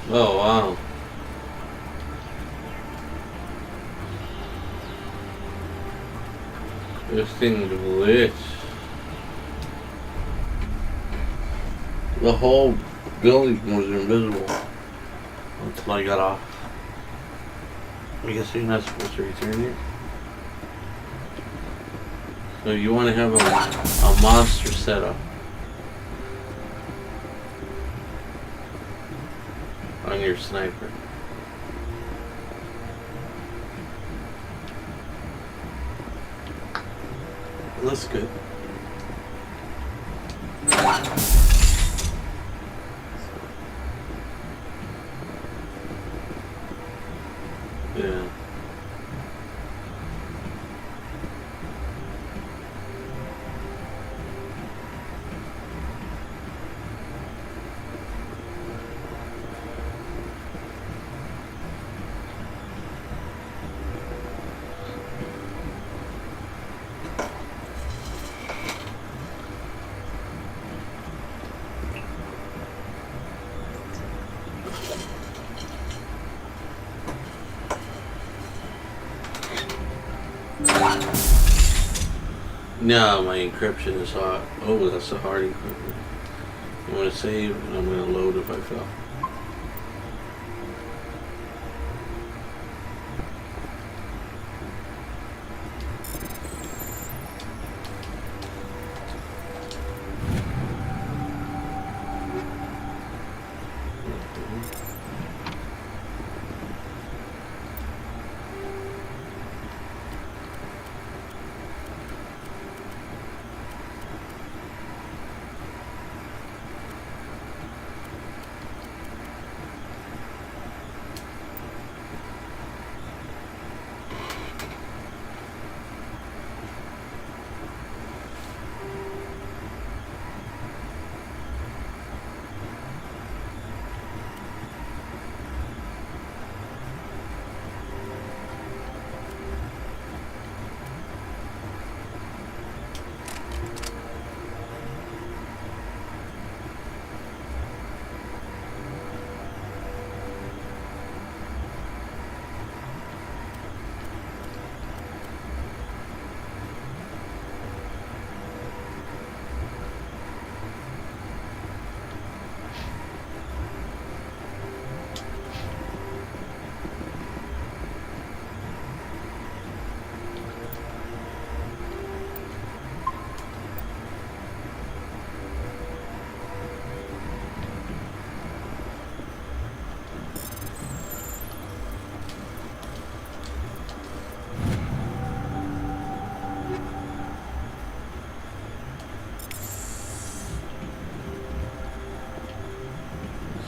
Oh, wow. This thing glitched. The whole building was invisible until I got off. I guess you're not supposed to return it. So you want to have a monster setup on your sniper. That's good. Yeah. No, my encryption is hot. Oh, that's a hard encryption. I'm going to save and I'm going to load if I fail.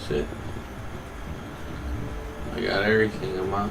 That's it. I got everything. I'm out.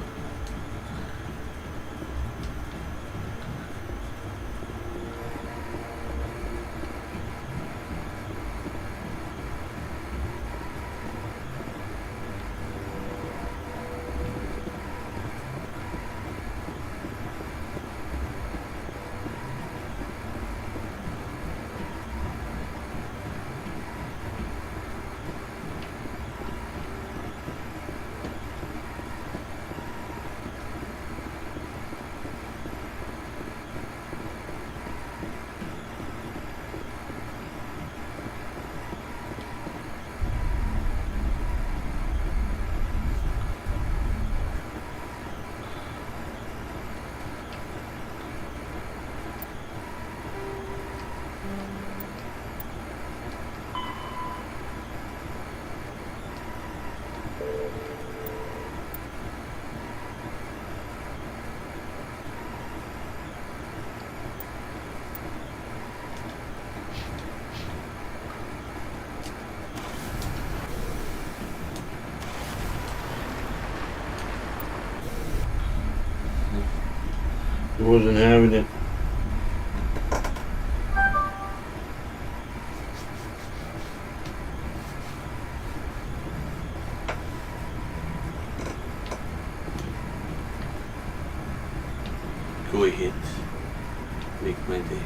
He wasn't having it. Go ahead. Make my day.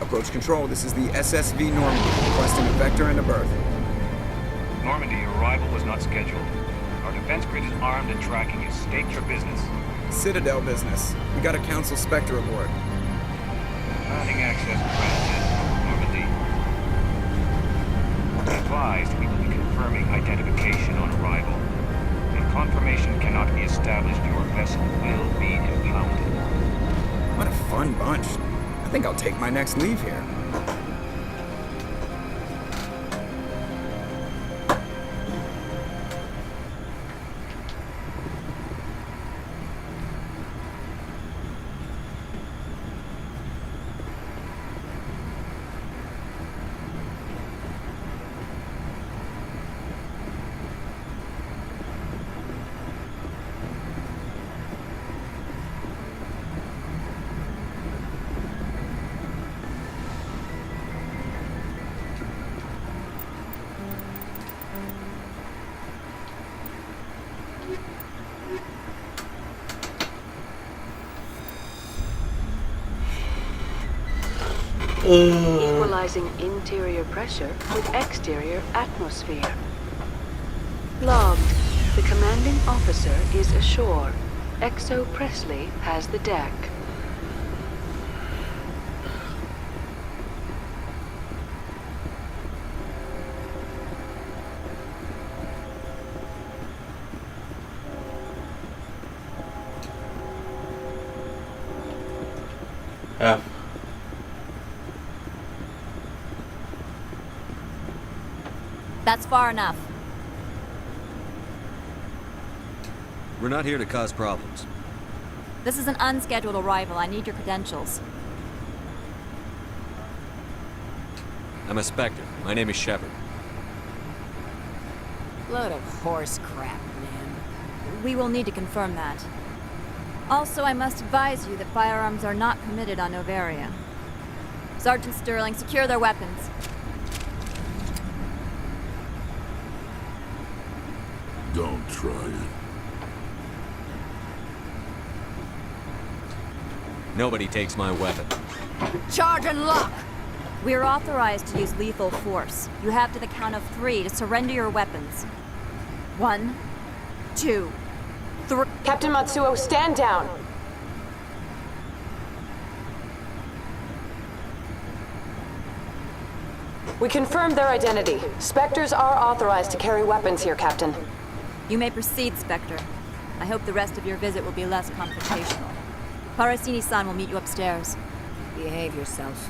Approach control, this is the SSV Normandy, requesting a vector and a berth. Normandy, your arrival was not scheduled. Our defense grid is armed and tracking you. State your business. Citadel business. We got a Council Spectre aboard. Granting access granted, Normandy. Be advised, we will be confirming identification on arrival. If confirmation cannot be established, your vessel will be impounded. What a fun bunch. I think I'll take my next leave here. Equalizing interior pressure with exterior atmosphere. Logged. The commanding officer is ashore. XO Presley has the deck. F. That's far enough. We're not here to cause problems. This is an unscheduled arrival. I need your credentials. I'm a Spectre. My name is Shepard. Load of horse crap, man. We will need to confirm that. Also, I must advise you that firearms are not permitted on Noveria. Sergeant Sterling, secure their weapons. Don't try it. Nobody takes my weapon. Charge and lock! We are authorized to use lethal force. You have to the count of 3 to surrender your weapons. 1, 2, 3. Captain Matsuo, stand down! We confirmed their identity. Spectres are authorized to carry weapons here, Captain. You may proceed, Spectre. I hope the rest of your visit will be less confrontational. Parasini-san will meet you upstairs. Behave yourself.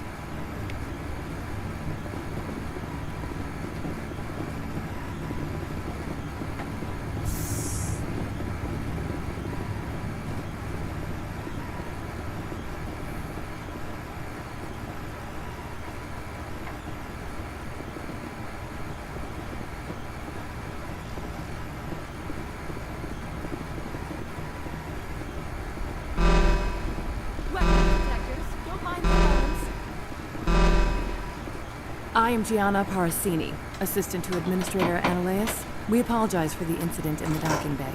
I am Gianna Parasini, assistant to Administrator Ananias. We apologize for the incident in the docking bay.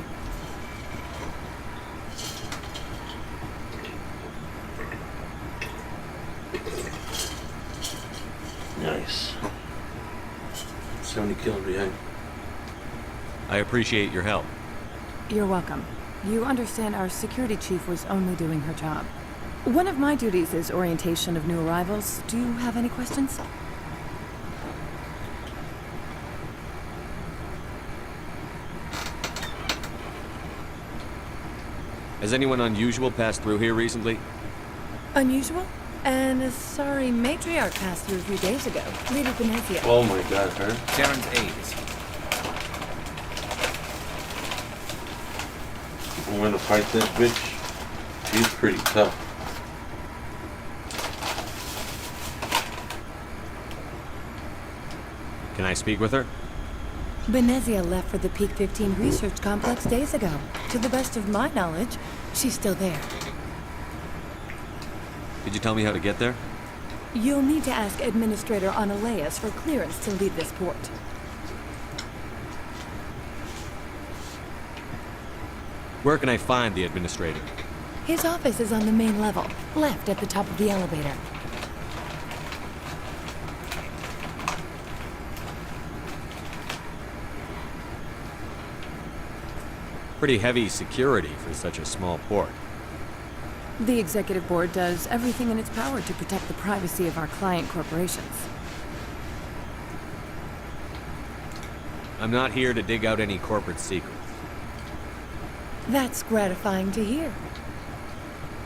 Nice. 70 kills behind. I appreciate your help. You're welcome. You understand our security chief was only doing her job. One of my duties is orientation of new arrivals. Do you have any questions? Has anyone unusual passed through here recently? Unusual? And a sorry matriarch passed through a few days ago. Lady Venezia. Oh my god, her? Darren's aides. I'm gonna fight this bitch. She's pretty tough. Can I speak with her? Venezia left for the Peak 15 research complex days ago. To the best of my knowledge, she's still there. Could you tell me how to get there? You'll need to ask Administrator Ananias for clearance to leave this port. Where can I find the administrator? His office is on the main level, left at the top of the elevator. Pretty heavy security for such a small port. The Executive Board does everything in its power to protect the privacy of our client corporations. I'm not here to dig out any corporate secrets. That's gratifying to hear.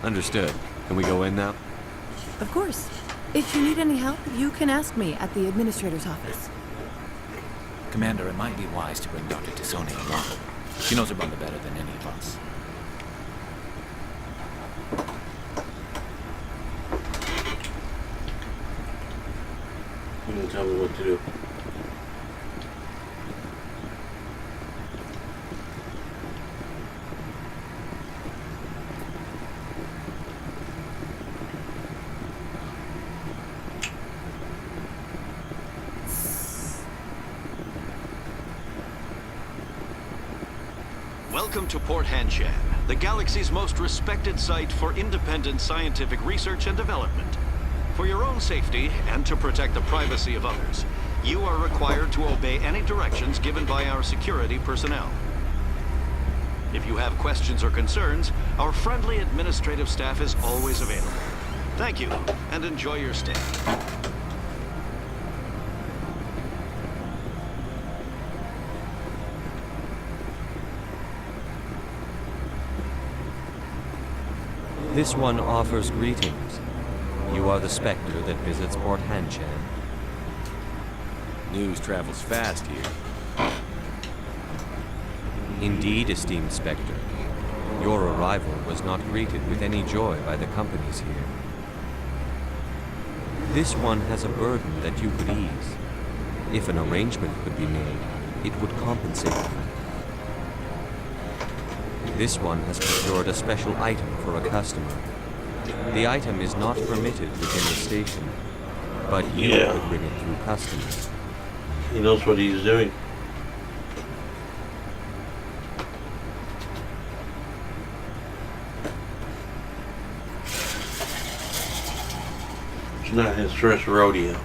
Understood. Can we go in now? Of course. If you need any help, you can ask me at the Administrator's office. Commander, it might be wise to bring Dr. Tisoni along. She knows her brother better than any of us. You can tell me what to do. Welcome to Port Hanshan, the galaxy's most respected site for independent scientific research and development. For your own safety and to protect the privacy of others, you are required to obey any directions given by our security personnel. If you have questions or concerns, our friendly administrative staff is always available. Thank you, and enjoy your stay. This one offers greetings. You are the Spectre that visits Port Hanshan. News travels fast here. Indeed, esteemed Spectre. Your arrival was not greeted with any joy by the companies here. This one has a burden that you could ease. If an arrangement could be made, it would compensate you. This one has procured a special item for a customer. The item is not permitted within the station, but you could bring it through customs. He knows what he's doing. It's not his first rodeo.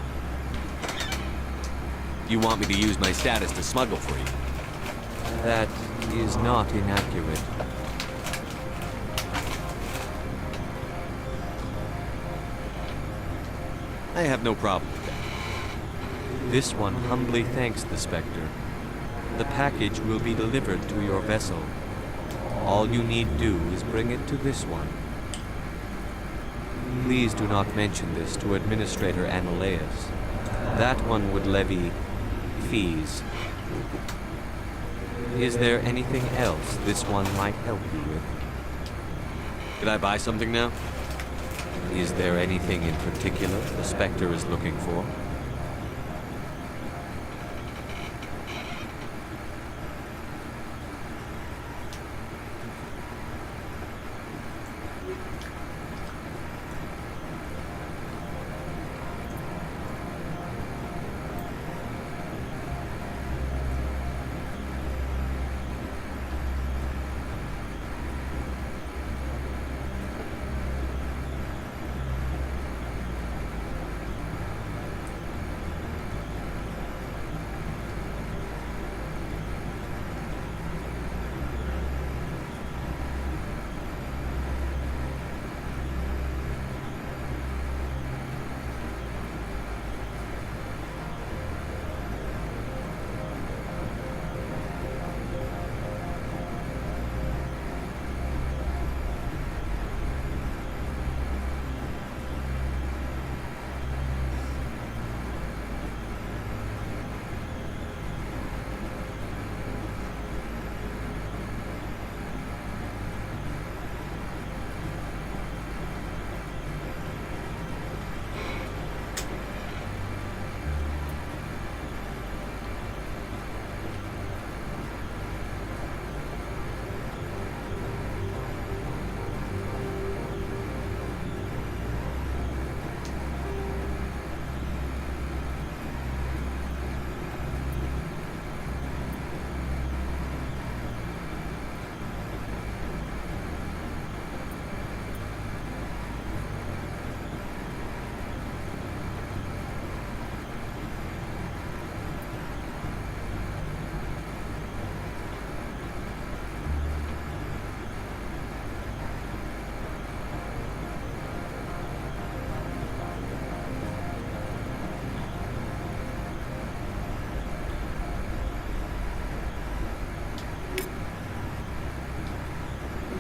You want me to use my status to smuggle for you? That is not inaccurate. I have no problem with that. This one humbly thanks the Spectre. The package will be delivered to your vessel. All you need do is bring it to this one. Please do not mention this to Administrator Annileus. That one would levy fees. Is there anything else this one might help you with? Could I buy something now? Is there anything in particular the Spectre is looking for?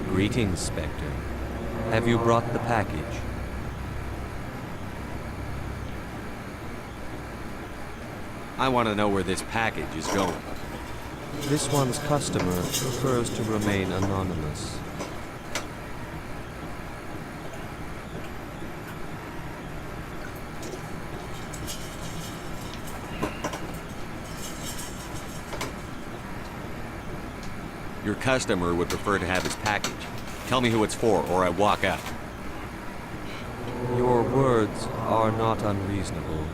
Greetings, Spectre. Have you brought the package? I want to know where this package is going. This one's customer prefers to remain anonymous. Your customer would prefer to have his package. Tell me who it's for, or I walk out. Your words are not unreasonable.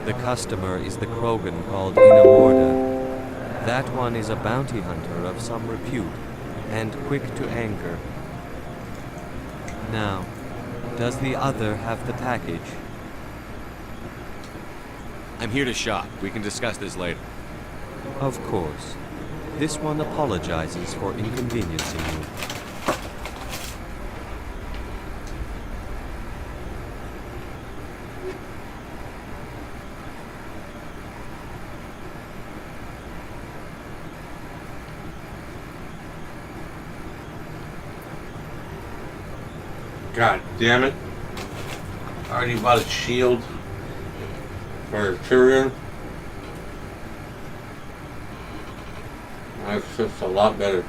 The customer is the Krogan called Inamorda. That one is a bounty hunter of some repute, and quick to anger. Now, does the other have the package? I'm here to shop. We can discuss this later. Of course. This one apologizes for inconveniencing you. God damn it. I already bought a shield for Tyrion. That's just a lot better.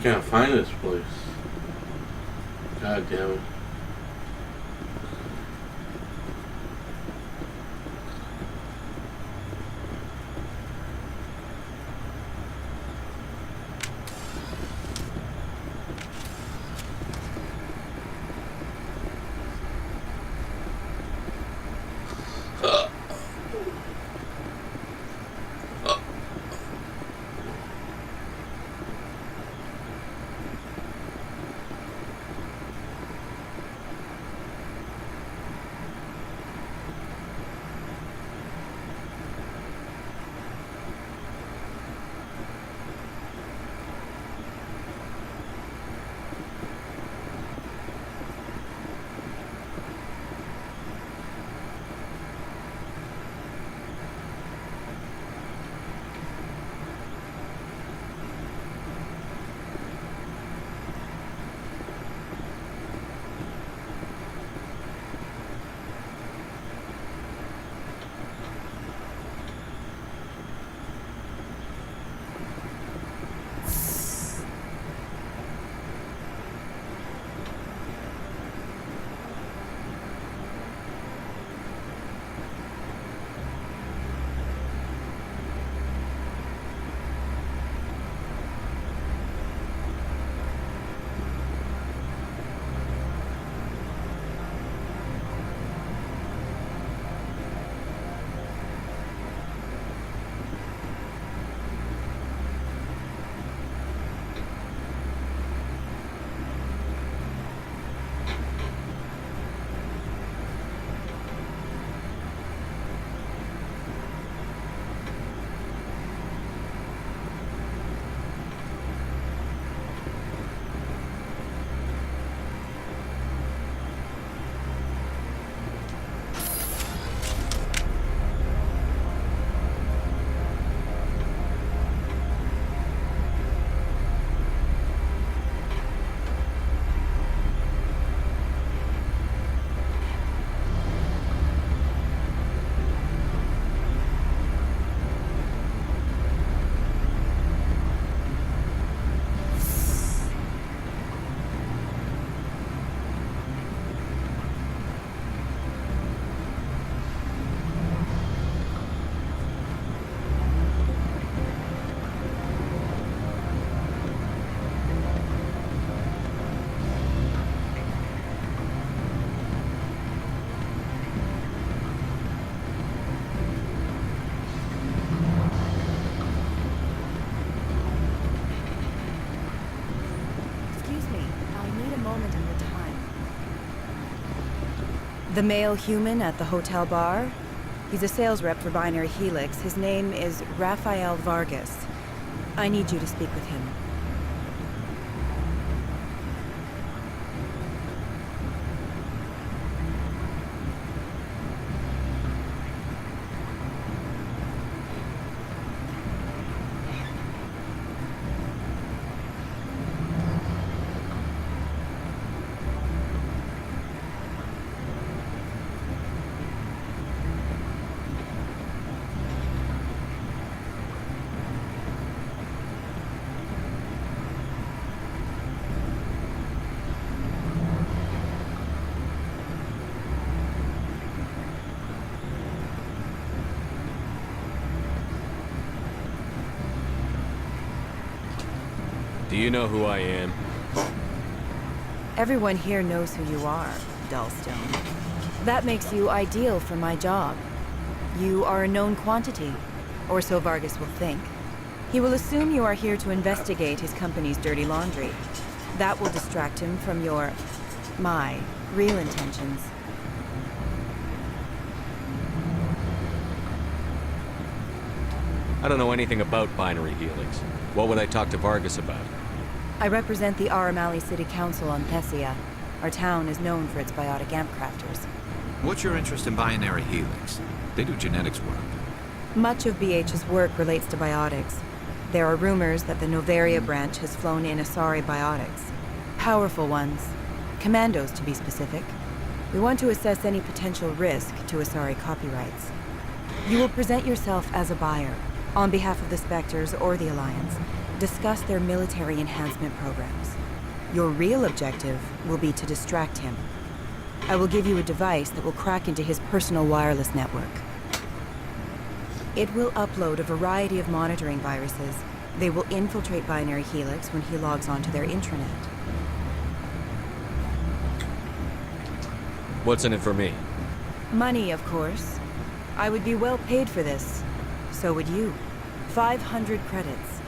I can't find this place. God damn it. The male human at the hotel bar? He's a sales rep for Binary Helix. His name is Rafael Vargas. I need you to speak with him. Do you know who I am? Everyone here knows who you are, Dullstone. That makes you ideal for my job. You are a known quantity, or so Vargas will think. He will assume you are here to investigate his company's dirty laundry. That will distract him from my real intentions. I don't know anything about Binary Helix. What would I talk to Vargas about? I represent the Aramali City Council on Thessia. Our town is known for its biotic amp crafters. What's your interest in Binary Helix? They do genetics work. Much of BH's work relates to biotics. There are rumors that the Novaria branch has flown in Asari biotics. Powerful ones. Commandos, to be specific. We want to assess any potential risk to Asari copyrights. You will present yourself as a buyer, on behalf of the Spectres or the Alliance. Discuss their military enhancement programs. Your real objective will be to distract him. I will give you a device that will crack into his personal wireless network. It will upload a variety of monitoring viruses. They will infiltrate Binary Helix when he logs onto their intranet. What's in it for me? Money, of course. I would be well paid for this. So would you. 500 credits.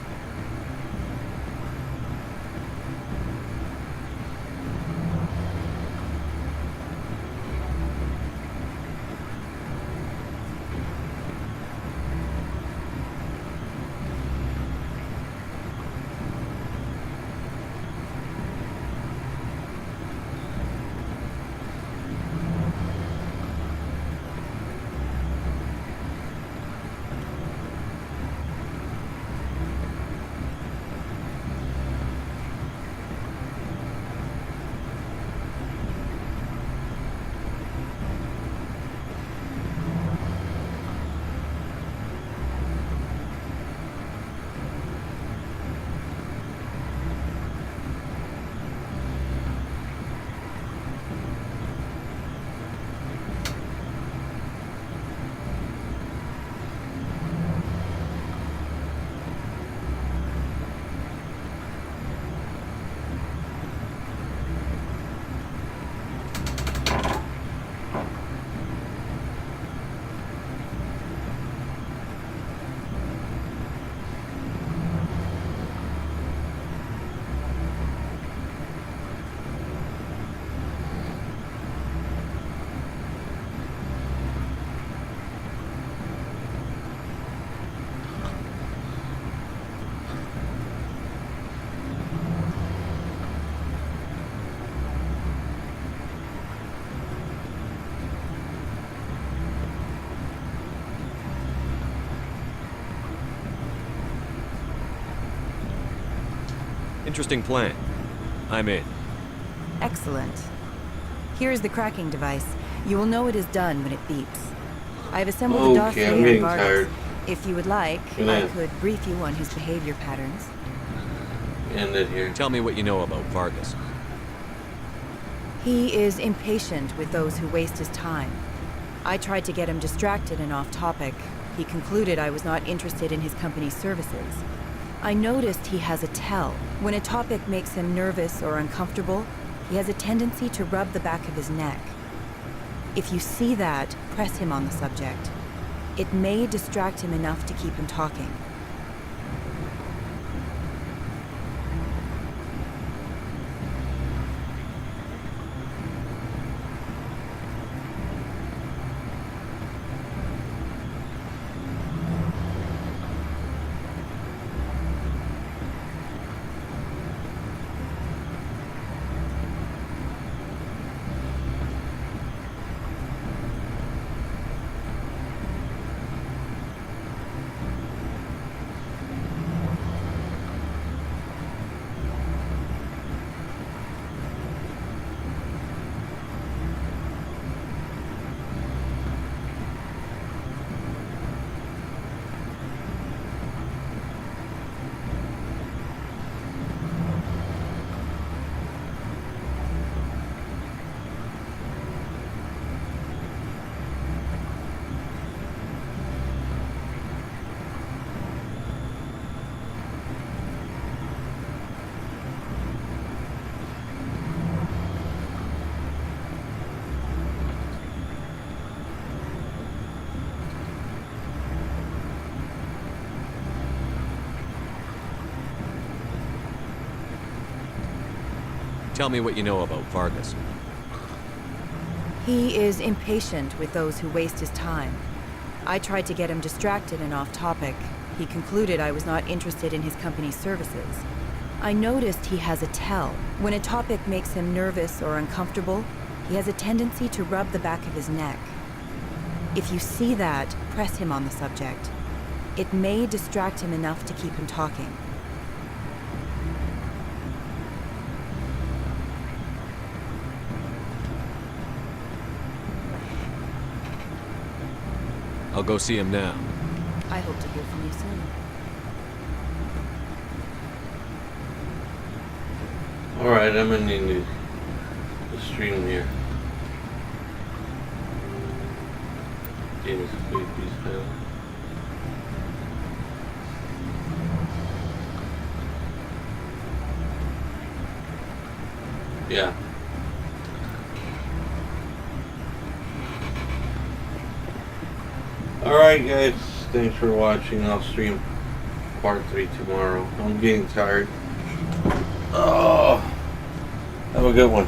Interesting plan. I'm in. Excellent. Here is the cracking device. You will know it is done when it beeps. I have assembled a dossier on Vargas. If you would like, I could brief you on his behavior patterns. End it here. Tell me what you know about Vargas. He is impatient with those who waste his time. I tried to get him distracted and off topic. He concluded I was not interested in his company's services. I noticed he has a tell. When a topic makes him nervous or uncomfortable, he has a tendency to rub the back of his neck. If you see that, press him on the subject. It may distract him enough to keep him talking. Tell me what you know about Vargas. He is impatient with those who waste his time. I tried to get him distracted and off topic. He concluded I was not interested in his company's services. I noticed he has a tell. When a topic makes him nervous or uncomfortable, he has a tendency to rub the back of his neck. If you see that, press him on the subject. It may distract him enough to keep him talking. I'll go see him now. I hope to hear from you soon. Alright, I'm ending the stream here. James, please be still. Yeah. Alright guys, thanks for watching. I'll stream part 3 tomorrow. I'm getting tired. Oh, have a good one.